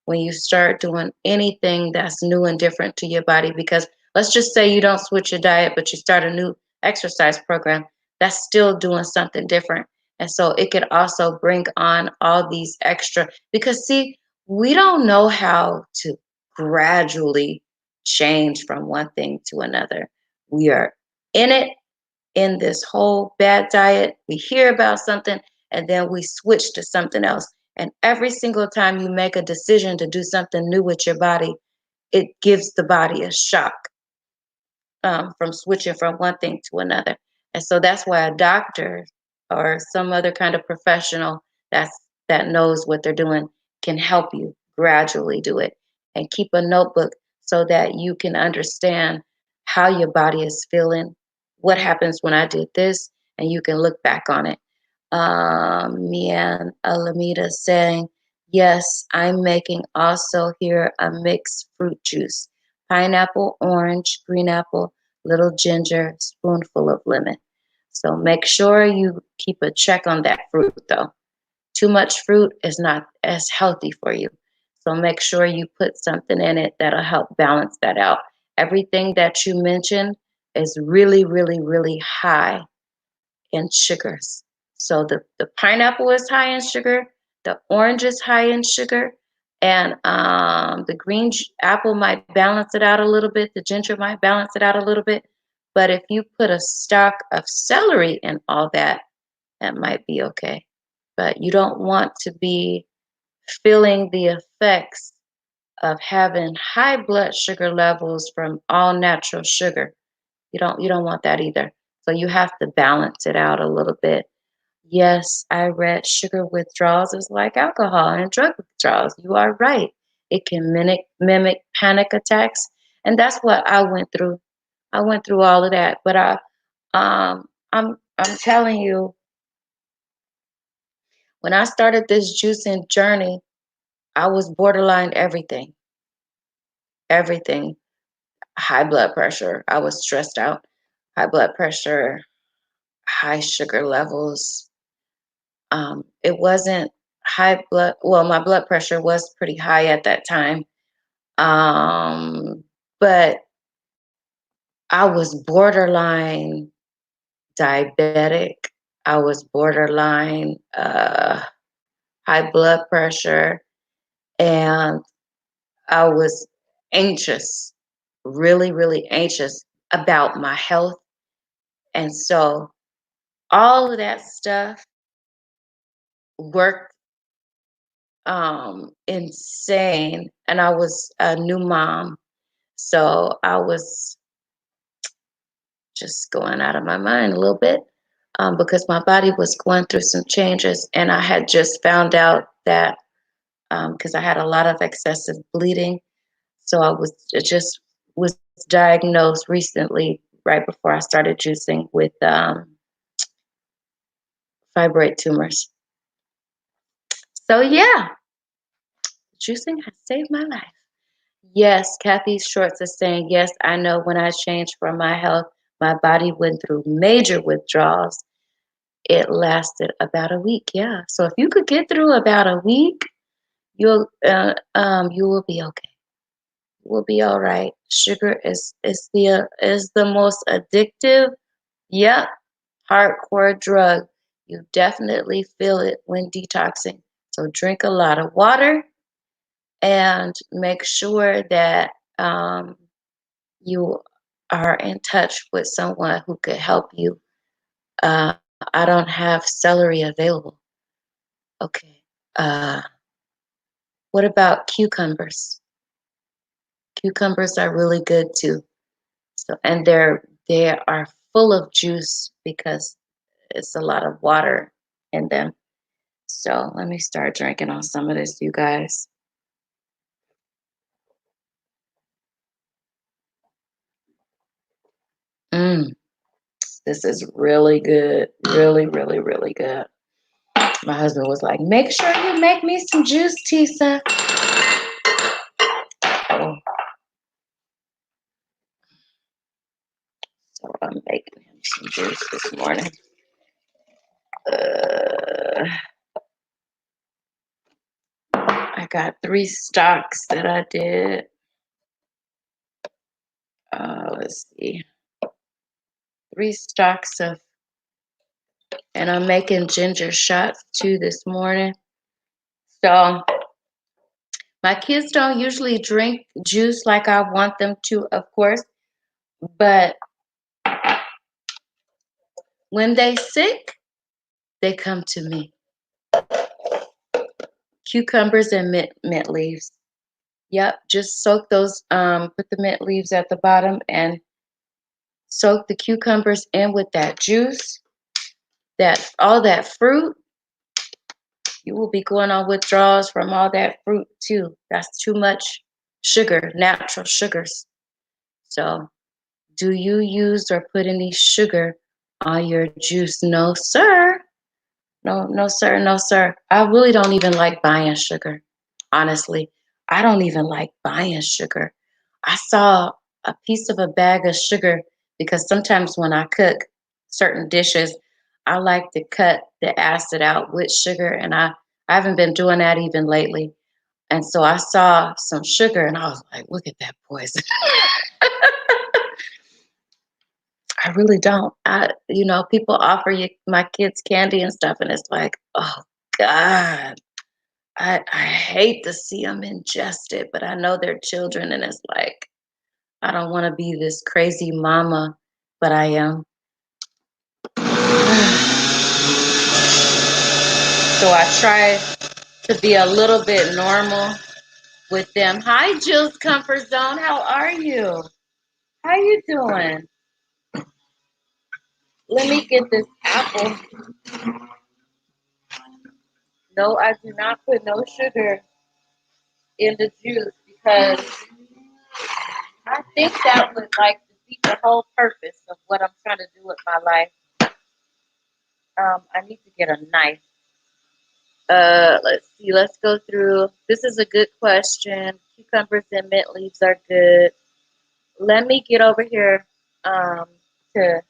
when you start doing anything that's new and different to your body, because let's just say you don't switch your diet, but you start a new exercise program, that's still doing something different. And so it could also bring on all these extra, because see, we don't know how to gradually change from one thing to another. We are in it, in this whole bad diet. We hear about something and then we switch to something else. And every single time you make a decision to do something new with your body, it gives the body a shock, from switching from one thing to another. And so that's why a doctor or some other kind of professional that knows what they're doing can help you gradually do it. And keep a notebook so that you can understand how your body is feeling, what happens when I did this, and you can look back on it. Mian Alameda saying, yes, I'm making also here a mixed fruit juice: pineapple, orange, green apple, little ginger, spoonful of lemon. So make sure you keep a check on that fruit though. Too much fruit is not as healthy for you. So make sure you put something in it that'll help balance that out. Everything that you mentioned is really, really, really high in sugars. So the pineapple is high in sugar, the orange is high in sugar, and the green apple might balance it out a little bit, the ginger might balance it out a little bit. But if you put a stalk of celery in all that, that might be okay. But you don't want to be feeling the effects of having high blood sugar levels from all natural sugar. You don't want that either. So you have to balance it out a little bit. Yes, I read sugar withdrawals is like alcohol and drug withdrawals. You are right. It can mimic panic attacks, and that's what I went through. I went through all of that, but I'm telling you, when I started this juicing journey, I was borderline everything, everything. High blood pressure. I was stressed out. High blood pressure, high sugar levels. It wasn't high blood. Well, my blood pressure was pretty high at that time. But I was borderline diabetic. I was borderline high blood pressure, and I was anxious, really, really anxious about my health. And so all of that stuff worked insane. And I was a new mom. So I was just going out of my mind a little bit, because my body was going through some changes. And I had just found out that, because I had a lot of excessive bleeding. So just was diagnosed recently, right before I started juicing, with fibroid tumors. So yeah, juicing has saved my life. Yes, Kathy Shorts is saying, yes, I know when I changed for my health, my body went through major withdrawals. It lasted about a week. Yeah. So if you could get through about a week, you will be okay. You will be all right. Sugar is the most addictive, yep, hardcore drug. You definitely feel it when detoxing. So drink a lot of water and make sure that you are in touch with someone who could help you. Uh, I don't have celery available. Okay. Uh, what about cucumbers? Cucumbers are really good too. So, and they are full of juice because it's a lot of water in them. So let me start drinking on some of this, you guys. Mm, this is really good. Really, really, really good. My husband was like, make sure you make me some juice, Tisa. Oh, So I'm making him some juice this morning. Uh, I got 3 stocks that I did. Let's see, 3 stocks of, and I'm making ginger shots too this morning. So my kids don't usually drink juice like I want them to, of course, but when they sick, they come to me. Cucumbers and mint leaves. Yep, just soak those, put the mint leaves at the bottom and soak the cucumbers in with that juice, that all that fruit. You will be going on withdrawals from all that fruit too. That's too much sugar, natural sugars. So, do you use or put any sugar on your juice? No, sir. No, no, sir. No, sir. I really don't even like buying sugar. Honestly, I don't even like buying sugar. I saw a piece of a bag of sugar because sometimes when I cook certain dishes, I like to cut the acid out with sugar, and I haven't been doing that even lately. And so I saw some sugar, and I was like, "Look at that poison." I really don't. People offer you my kids candy and stuff, and it's like, oh God, I hate to see them ingest it, but I know they're children, and it's like I don't want to be this crazy mama, but I am. So I try to be a little bit normal with them. Hi, Jill's Comfort Zone. How are you? How you doing? Let me get this apple. No, I do not put no sugar in the juice because I think that would like defeat the whole purpose of what I'm trying to do with my life. I need to get a knife. Let's see. Let's go through. This is a good question. Cucumbers and mint leaves are good. Let me get over here to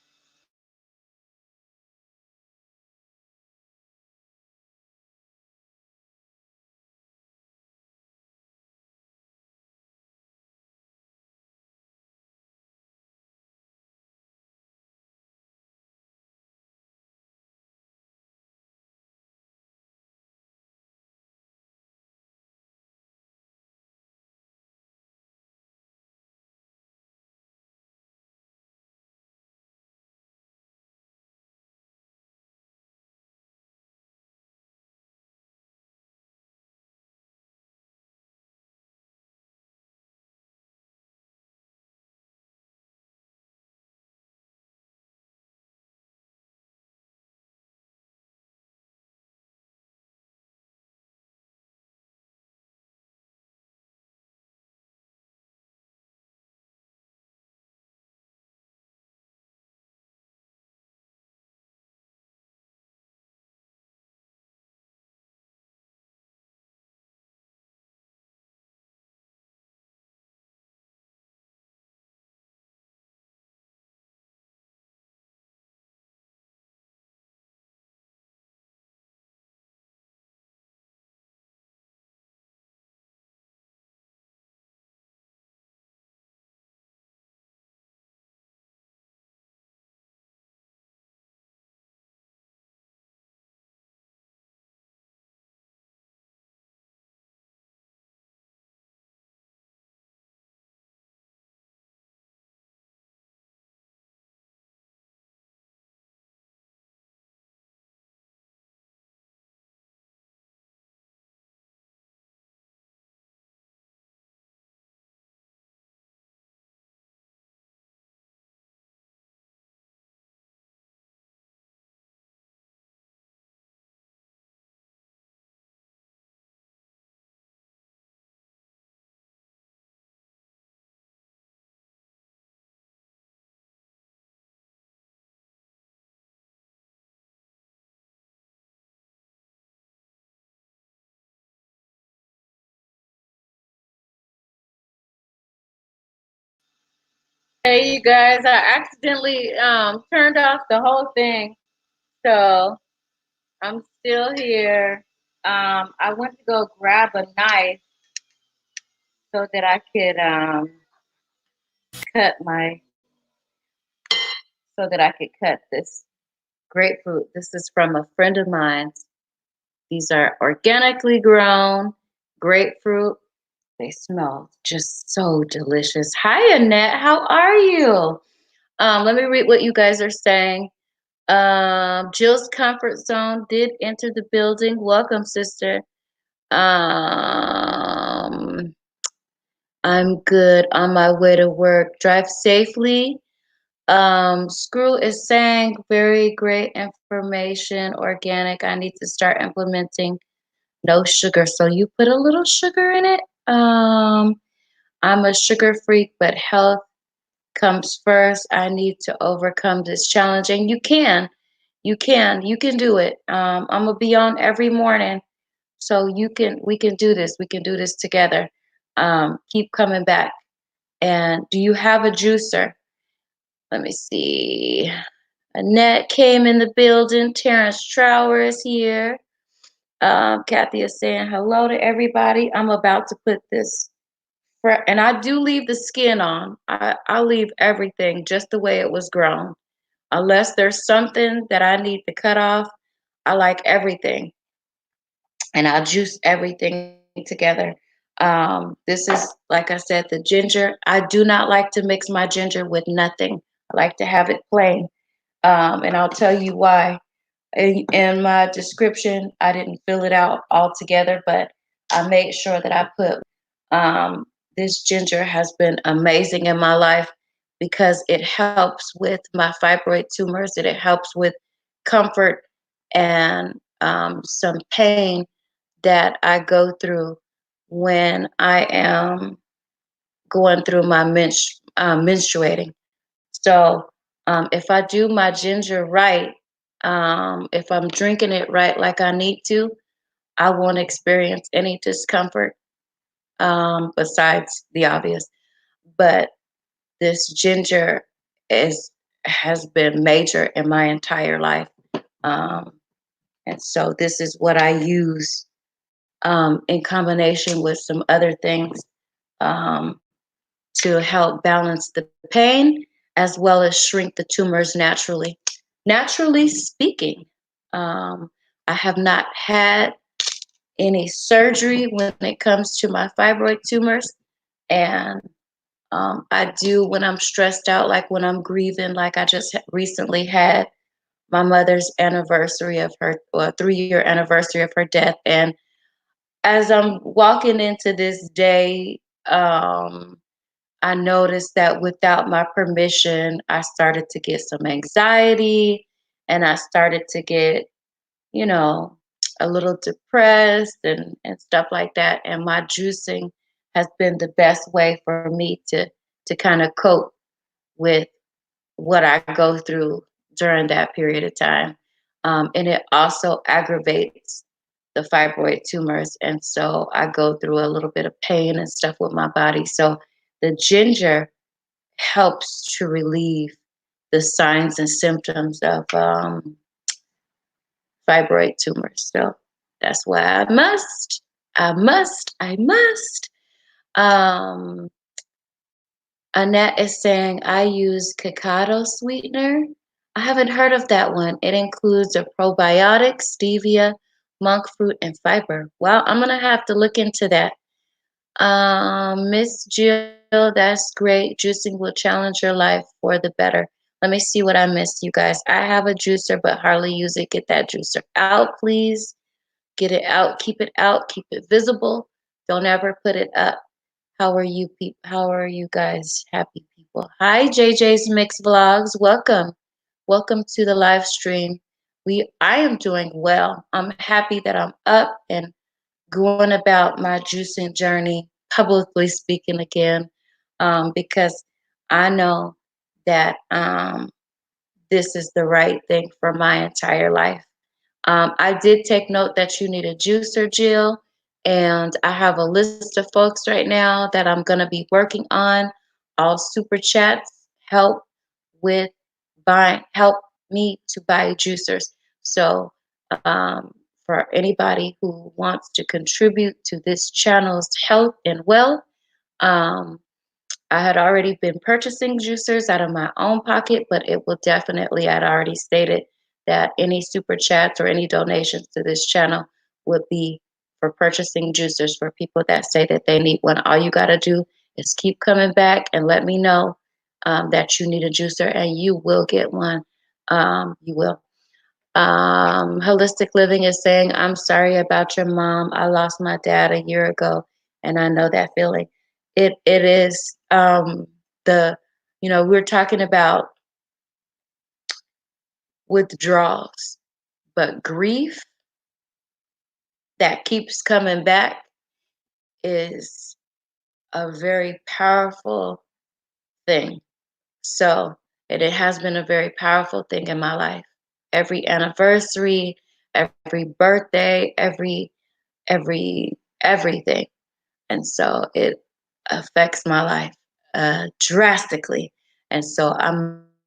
Hey, you guys, I accidentally turned off the whole thing, so I'm still here. I went to go grab a knife so that I could cut my so that I could cut this grapefruit. This is from a friend of mine. These are organically grown grapefruit. They smell just so delicious. Hi, Annette. How are you? Let me read what you guys are saying. Jill's comfort zone did enter the building. Welcome, sister. Um, I'm good on my way to work. Drive safely. Screw is saying very great information, organic. I need to start implementing no sugar. So you put a little sugar in it. I'm a sugar freak, but health comes first. I need to overcome this challenge, and you can do it. I'm gonna be on every morning, so we can do this. We can do this together. Keep coming back. And do you have a juicer? Let me see. Annette came in the building. Terrence Trower is here. Kathy is saying hello to everybody. I'm about to put this, and I do leave the skin on. I leave everything just the way it was grown. Unless there's something that I need to cut off, I like everything. And I'll juice everything together. This is, like I said, the ginger. I do not like to mix my ginger with nothing. I like to have it plain. And I'll tell you why. In my description, I didn't fill it out altogether, but I made sure that I put this ginger has been amazing in my life because it helps with my fibroid tumors, and it helps with comfort and some pain that I go through when I am going through my menstruating. So if I do my ginger right, if I'm drinking it right like I need to, I won't experience any discomfort besides the obvious. But this ginger is has been major in my entire life. Um, and so this is what I use in combination with some other things um, to help balance the pain as well as shrink the tumors naturally. Naturally speaking, um, I have not had any surgery when it comes to my fibroid tumors. And I do when I'm stressed out, like when I'm grieving, like I just recently had my mother's anniversary of her, or 3-year anniversary of her death. And as I'm walking into this day, I noticed that without my permission, I started to get some anxiety, and I started to get, you know, a little depressed and stuff like that. And my juicing has been the best way for me to kind of cope with what I go through during that period of time. And it also aggravates the fibroid tumors. And so I go through a little bit of pain and stuff with my body. So the ginger helps to relieve the signs and symptoms of fibroid tumors. So that's why I must. Um, Annette is saying, I use cacao sweetener. I haven't heard of that one. It includes a probiotic, stevia, monk fruit, and fiber. Well, I'm going to have to look into that. Miss Jill, that's great. Juicing will challenge your life for the better. Let me see what I missed, you guys. I have a juicer, but hardly use it. Get that juicer out, please. Get it out. Keep it out. Keep it visible. Don't ever put it up. How are you people? How are you guys, happy people? Hi, JJ's Mix Vlogs. Welcome. Welcome to the live stream. I am doing well. I'm happy that I'm up and going about my juicing journey, publicly speaking again, because I know that this is the right thing for my entire life. I did take note that you need a juicer, Jill, and I have a list of folks right now that I'm going to be working on. All super chats help with help me to buy juicers. So um, for anybody who wants to contribute to this channel's health and wealth, um, I had already been purchasing juicers out of my own pocket, but it will definitely, I'd already stated that any super chats or any donations to this channel would be for purchasing juicers for people that say that they need one. All you got to do is keep coming back and let me know that you need a juicer, and you will get one. You will. Holistic Living is saying, I'm sorry about your mom. I lost my dad a year ago, and I know that feeling. It is the we're talking about withdrawals, but grief that keeps coming back is a very powerful thing. So, and it has been a very powerful thing in my life. Every anniversary, every birthday, everything. And so it affects my life drastically. And so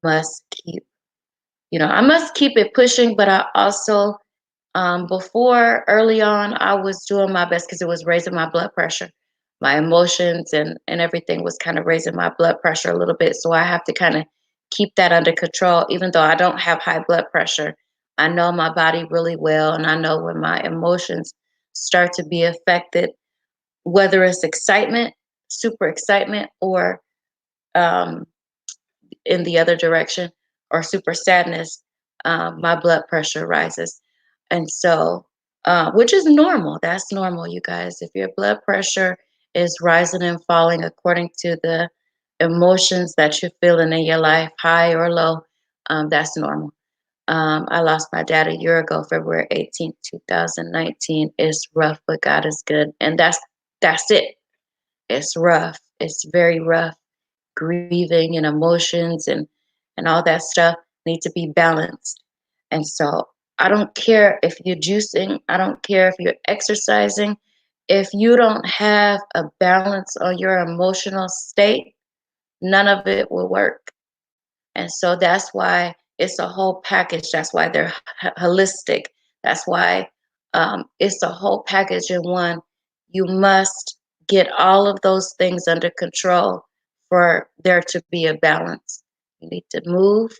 must keep, I must keep it pushing, but I also, before early on, I was doing my best because it was raising my blood pressure. My emotions and everything was kind of raising my blood pressure a little bit. So I have to kind of keep that under control, even though I don't have high blood pressure. I know my body really well, and I know when my emotions start to be affected, whether it's excitement, super excitement, or um, in the other direction, or super sadness, my blood pressure rises. And so, which is normal. That's normal, you guys. If your blood pressure is rising and falling according to the emotions that you're feeling in your life, high or low, that's normal. I lost my dad a year ago, February 18th, 2019. It's rough, but God is good. And that's it. It's rough. It's very rough. Grieving and emotions and all that stuff need to be balanced. And so I don't care if you're juicing, I don't care if you're exercising. If you don't have a balance on your emotional state, none of it will work. And so that's why it's a whole package. That's why they're holistic. That's why it's a whole package in one. You must get all of those things under control for there to be a balance. You need to move.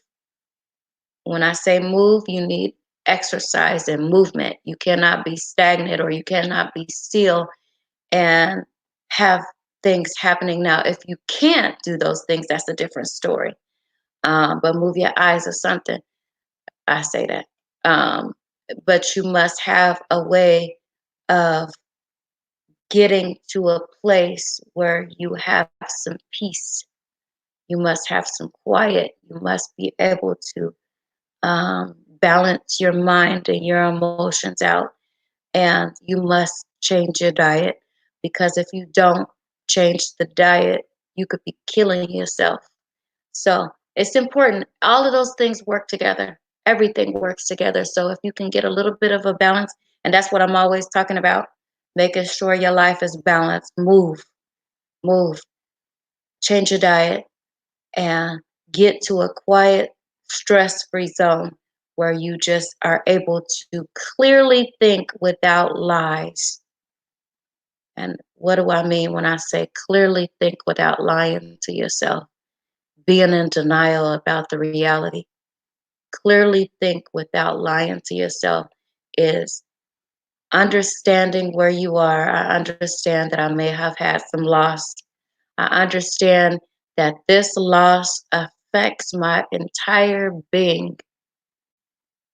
When I say move, you need exercise and movement. You cannot be stagnant, or you cannot be still and have things happening. Now, if you can't do those things, that's a different story. But move your eyes or something. I say that. Um, but you must have a way of getting to a place where you have some peace. You must have some quiet. You must be able to balance your mind and your emotions out. And you must change your diet, because if you don't change the diet, you could be killing yourself. So it's important. All of those things work together. Everything works together. So if you can get a little bit of a balance, and that's what I'm always talking about, making sure your life is balanced. Move, change your diet, and get to a quiet, stress free zone where you just are able to clearly think without lies. And what do I mean when I say clearly think without lying to yourself? Being in denial about the reality. Clearly think without lying to yourself is understanding where you are. I understand that I may have had some loss. I understand that this loss affects my entire being.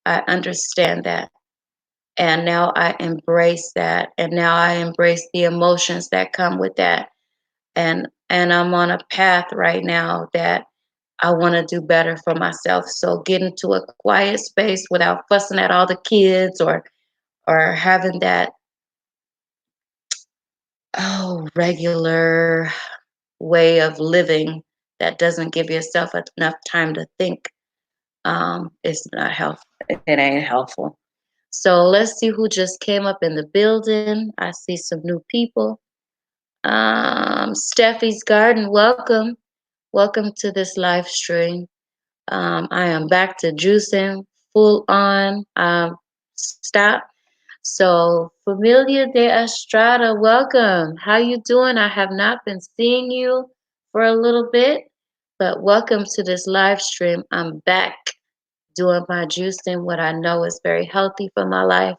I understand that. And now I embrace that. And now I embrace the emotions that come with that. And I'm on a path right now that I want to do better for myself. So get into a quiet space without fussing at all the kids, or having that regular way of living that doesn't give yourself enough time to think. It's not helpful. It ain't helpful. So let's see who just came up in the building. I see some new people. Steffi's Garden, welcome. Welcome to this live stream. I am back to juicing full on stop. So, Familia de Estrada, welcome. How you doing? I have not been seeing you for a little bit, but welcome to this live stream. I'm back doing my juicing, what I know is very healthy for my life,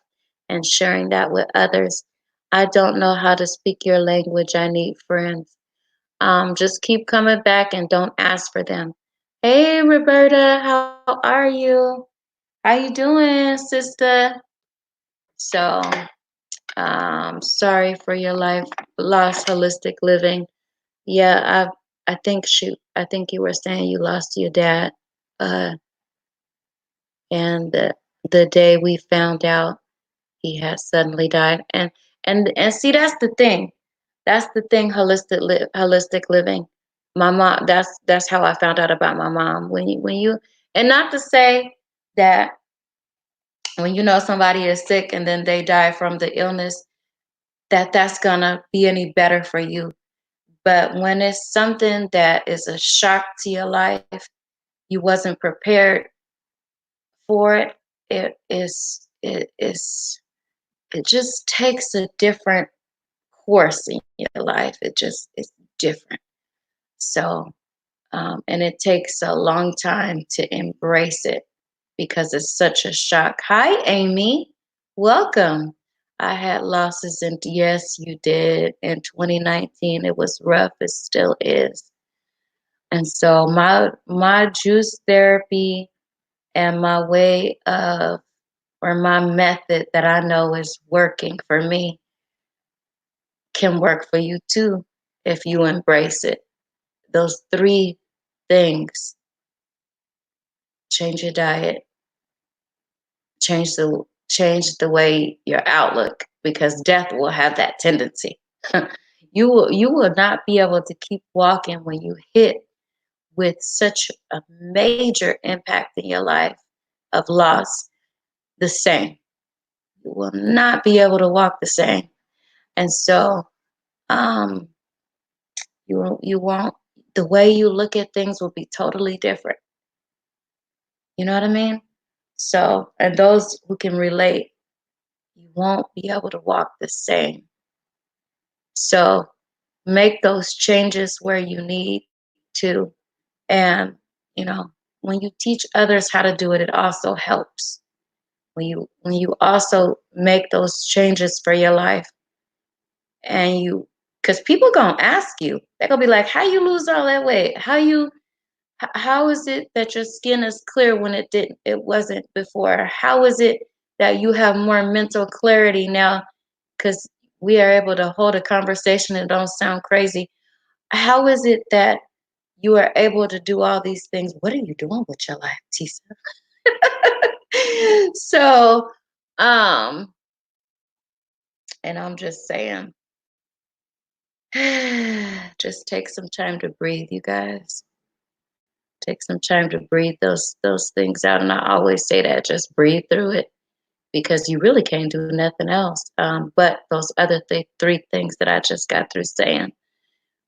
and sharing that with others. I don't know how to speak your language. I need friends. Just keep coming back and don't ask for them. Hey, Roberta, how are you? How you doing, sister? So, sorry for your life lost, holistic living. Yeah, I think you were saying you lost your dad, uh, and the day we found out he had suddenly died. And see, that's the thing. That's the thing. Holistic living. My mom. That's how I found out about my mom. And not to say that when you know somebody is sick and then they die from the illness, that's gonna be any better for you. But when it's something that is a shock to your life, you wasn't prepared for it. It just takes a different course in your life. It's different. So, and it takes a long time to embrace it because it's such a shock. Hi, Amy. Welcome. I had losses, and yes, you did. In 2019, it was rough. It still is. And so my juice therapy and my way of or my method that I know is working for me can work for you too if you embrace it. Those three things: change your diet, change the way your outlook, because death will have that tendency. You will not be able to keep walking when you hit with such a major impact in your life of loss the same. You will not be able to walk the same. And so um you won't the way you look at things will be totally different. You know what I mean? So, and those who can relate, you won't be able to walk the same. So, make those changes where you need to. And, you know, when you teach others how to do it, it also helps. When you also make those changes for your life, and you because people gonna ask you, they're gonna be like, how you lose all that weight? How is it that your skin is clear when it wasn't before? How is it that you have more mental clarity now? Because we are able to hold a conversation and don't sound crazy. How is it that you are able to do all these things? What are you doing with your life, Tisa? So, um, and I'm just saying, just take some time to breathe, you guys. Take some time to breathe those things out. And I always say that, just breathe through it, because you really can't do nothing else. But those other three things that I just got through saying.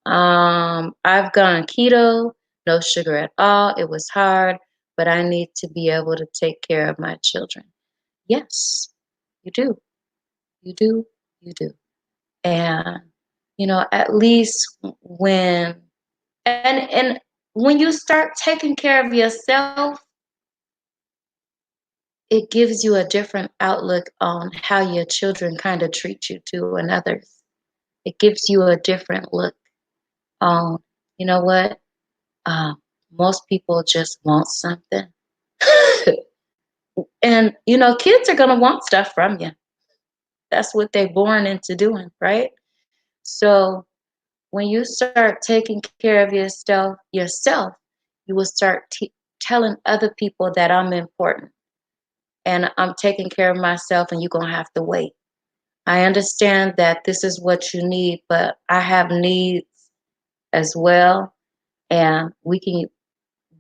I've gone keto, no sugar at all. It was hard, but I need to be able to take care of my children. Yes, you do. You do. You do. And, at least and when you start taking care of yourself, it gives you a different outlook on how your children kind of treat you too, and others. It gives you a different look on, you know what? Uh, Most people just want something. And, kids are going to want stuff from you. That's what they're born into doing, right? So when you start taking care of yourself, you will start telling other people that I'm important and I'm taking care of myself, and you're going to have to wait. I understand that this is what you need, but I have needs as well, and we can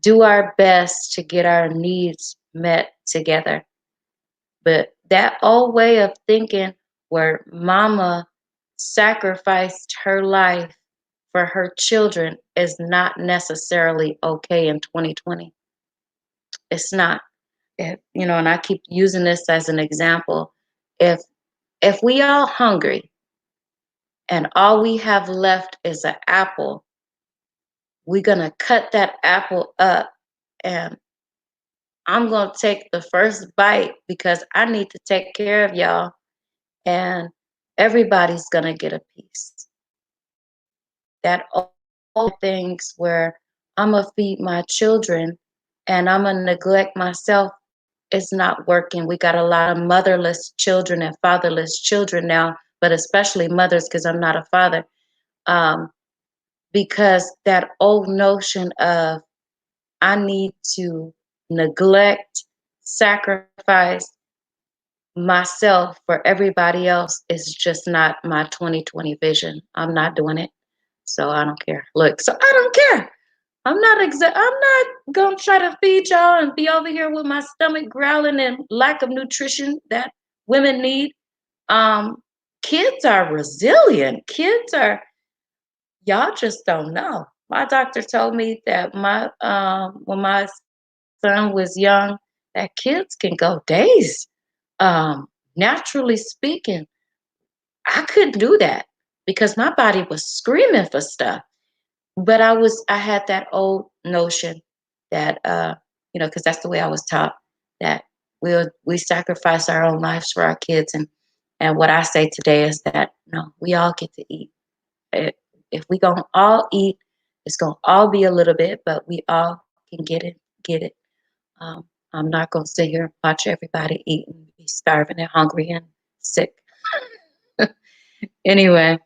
do our best to get our needs met together. But that old way of thinking where mama sacrificed her life for her children is not necessarily okay in 2020. It's not. And I keep using this as an example. If if we all hungry and all we have left is an apple, we're gonna cut that apple up, and I'm gonna take the first bite because I need to take care of y'all, and everybody's gonna get a piece. That all things where I'm gonna feed my children and I'm gonna neglect myself is not working. We got a lot of motherless children and fatherless children now, but especially mothers because I'm not a father. Um, because that old notion of I need to neglect, sacrifice myself for everybody else is just not my 2020 vision. I'm not doing it. So I don't care. Look, so I don't care. I'm not gonna try to feed y'all and be over here with my stomach growling and lack of nutrition that women need. Um, Kids are resilient. Kids are y'all just don't know. My doctor told me that my when my son was young, that kids can go days. Naturally speaking, I couldn't do that because my body was screaming for stuff. But I had that old notion that because that's the way I was taught that we sacrifice our own lives for our kids, and what I say today is that no, we all get to eat. Eh, If we gonna all eat, it's gonna all be a little bit, but we all can get it. I'm not gonna sit here and watch everybody eat and be starving and hungry and sick. Anyway,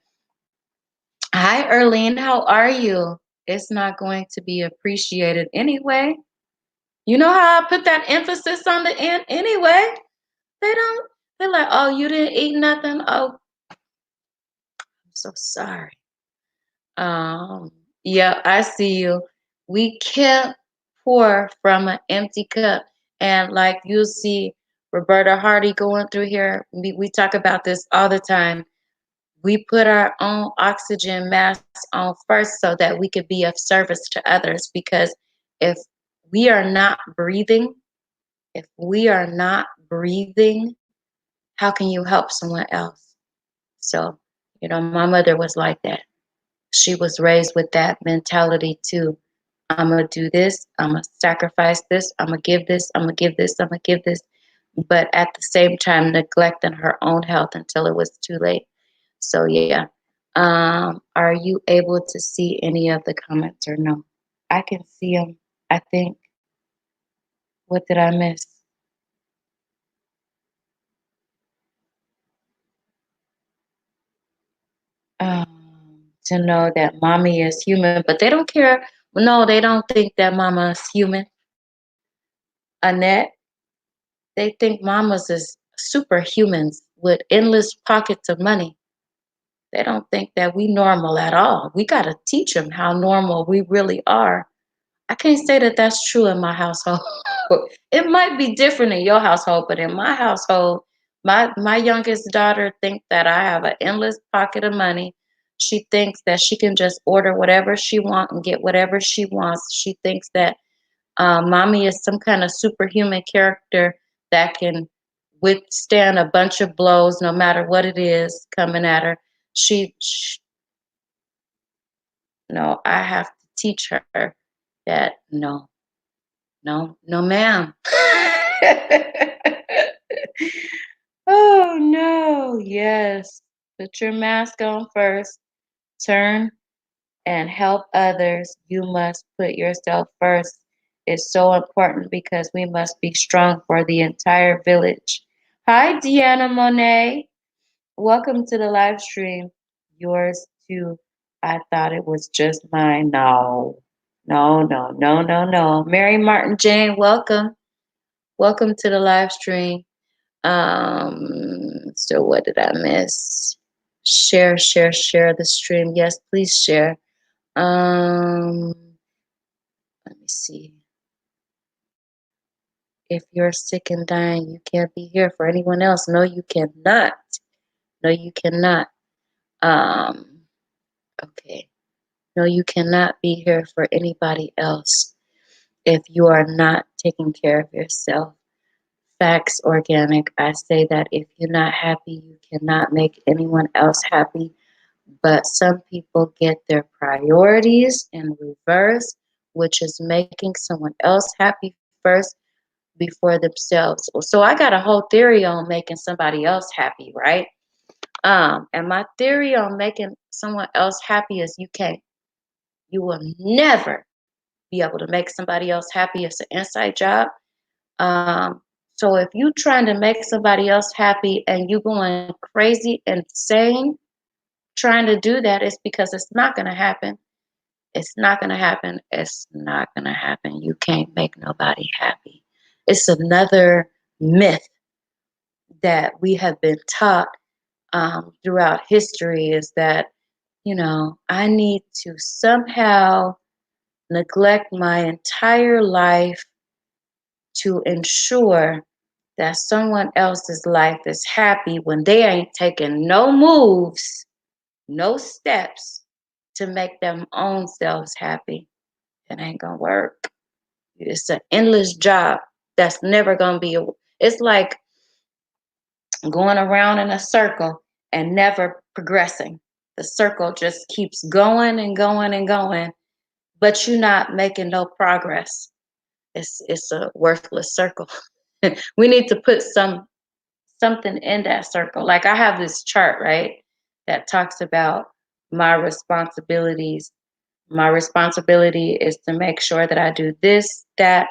hi Erlene, how are you? It's not going to be appreciated anyway. You know how I put that emphasis on the end anyway? They don't, they're like, oh, you didn't eat nothing? Oh, I'm so sorry. Um, yeah, I see you. We can't pour from an empty cup. And like you see Roberta Hardy going through here, we talk about this all the time. We put our own oxygen mask on first so that we could be of service to others. Because if we are not breathing, if we are not breathing, how can you help someone else? So, my mother was like that. She was raised with that mentality too. I'm going to do this. I'm going to sacrifice this. I'm going to give this. I'm going to give this. I'm going to give this. But at the same time, neglecting her own health until it was too late. So, yeah. Are you able to see any of the comments or no? I can see them. I think. What did I miss? To know that mommy is human, but they don't care. No, they don't think that mama is human. Annette, they think mamas is superhumans with endless pockets of money. They don't think that we normal at all. We got to teach them how normal we really are. I can't say that that's true in my household. It might be different in your household, but in my household, my youngest daughter thinks that I have an endless pocket of money. She thinks that she can just order whatever she wants and get whatever she wants. She thinks that mommy is some kind of superhuman character that can withstand a bunch of blows, no matter what it is coming at her. She no, I have to teach her that no, no, no, ma'am. Oh no, yes. Put your mask on first. Turn and help others. You must put yourself first. It's so important because we must be strong for the entire village. Hi, Deanna Monet. Welcome to the live stream. Yours too. I thought it was just mine. No, no, no, no, no, no. Mary Martin Jane, welcome. Welcome to the live stream. So what did I miss? Share, share, share the stream. Yes, please share. Um, Let me see. If you're sick and dying, you can't be here for anyone else. No, you cannot. No, you cannot. Um, okay. No, you cannot be here for anybody else if you are not taking care of yourself. Facts organic. I say that if you're not happy, you cannot make anyone else happy. But some people get their priorities in reverse, which is making someone else happy first before themselves. So I got a whole theory on making somebody else happy, right? And my theory on making someone else happy is you will never be able to make somebody else happy. It's an inside job. Um, so if you trying to make somebody else happy and you going crazy, insane, trying to do that, it's because it's not going to happen. It's not going to happen. It's not going to happen. You can't make nobody happy. It's another myth that we have been taught throughout history is that, I need to somehow neglect my entire life to ensure that someone else's life is happy when they ain't taking no moves, no steps to make them own selves happy. It ain't gonna work. It's an endless job that's never gonna be it's like going around in a circle and never progressing. The circle just keeps going and going and going, but you're not making no progress. It's a worthless circle. We need to put something in that circle. Like I have this chart, right, that talks about my responsibilities. My responsibility is to make sure that I do this, that,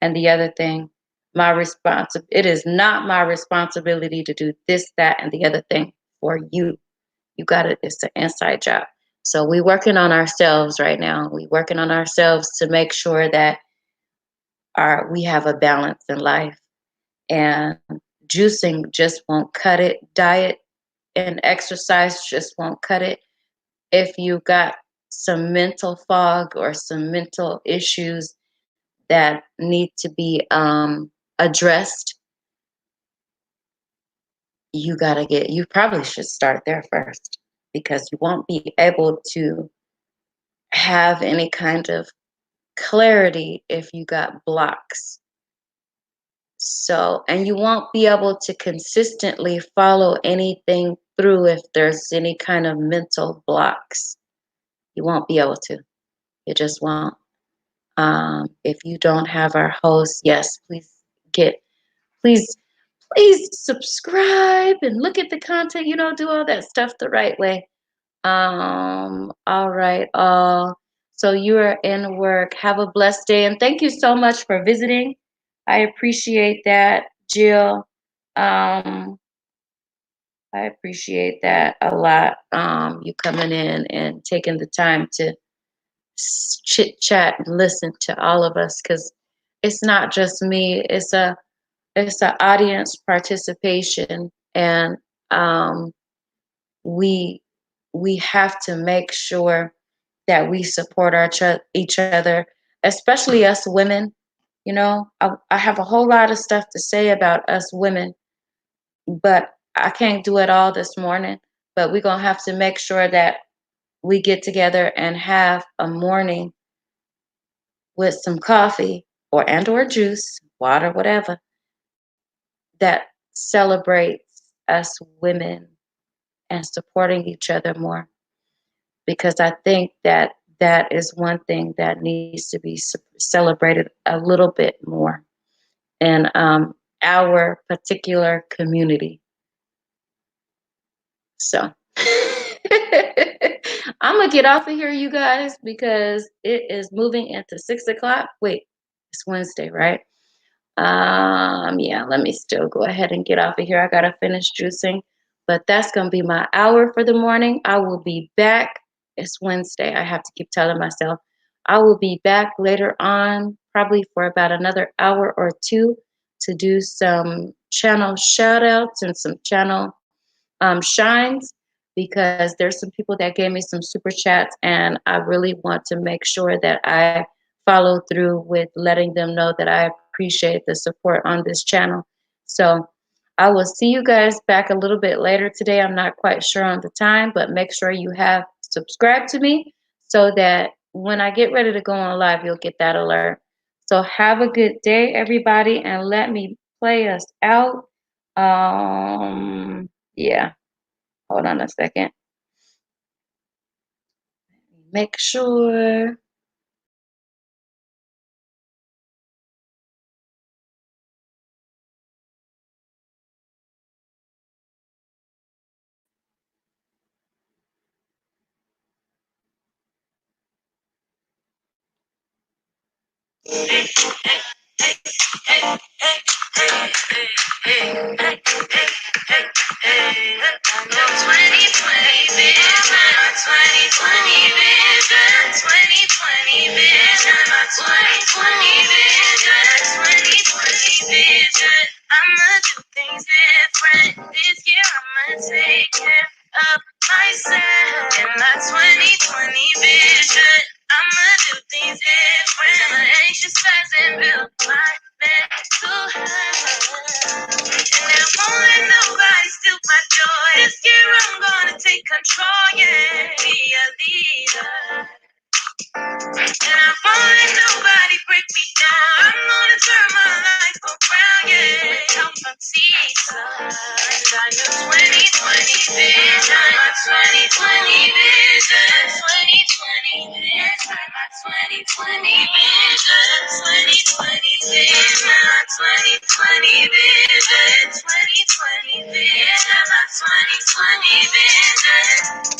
and the other thing. It is not my responsibility to do this, that, and the other thing for you. You got it. It's an inside job. So we working on ourselves right now. We working on ourselves to make sure that we have a balance in life. And juicing just won't cut it. Diet and exercise just won't cut it. If you got some mental fog or some mental issues that need to be addressed, you probably should start there first because you won't be able to have any kind of clarity if you got blocks. So, and you won't be able to consistently follow anything through if there's any kind of mental blocks. You won't be able to. You just won't. If you don't have our host, yes, please, please subscribe and look at the content. Do all that stuff the right way. All right. So you are in work. Have a blessed day. And thank you so much for visiting. I appreciate that, Jill. Um, I appreciate that a lot. You coming in and taking the time to chit chat and listen to all of us because it's not just me. It's a audience participation, and we we have to make sure that we support each other, especially us women. I have a whole lot of stuff to say about us women, but I can't do it all this morning. But we're gonna have to make sure that we get together and have a morning with some coffee or juice, water, whatever, that celebrates us women and supporting each other more. Because I think that that is one thing that needs to be celebrated a little bit more in our particular community. So I'm gonna get off of here, you guys, because it is moving into 6 o'clock. Wait, it's Wednesday, right? Yeah, let me still go ahead and get off of here. I gotta finish juicing, but that's gonna be my hour for the morning. I will be back. It's Wednesday. I have to keep telling myself I will be back later on, probably for about another hour or two, to do some channel shout outs and some channel shines, because there's some people that gave me some super chats, and I really want to make sure that I follow through with letting them know that I appreciate the support on this channel. So I will see you guys back a little bit later today. I'm not quite sure on the time, but make sure you have subscribed to me so that when I get ready to go on live, you'll get that alert. So have a good day, everybody, and let me play us out. Yeah, hold on a second. Make sure. I'ma do things different this year. I'ma take care of myself and my 2020 vision. I'ma do things different. I'm anxious as and build my mental health. And I won't let nobody steal my joy. This year I'm gonna take control, yeah. Be a leader. And I won't let nobody break me down. I'm gonna turn my life around, yeah. With help from Jesus. And I know 2020 vision. My 2020 vision. 2020 vision. My 2020 vision. 2020 vision. My 2020 vision. 2020 vision. My 2020 vision.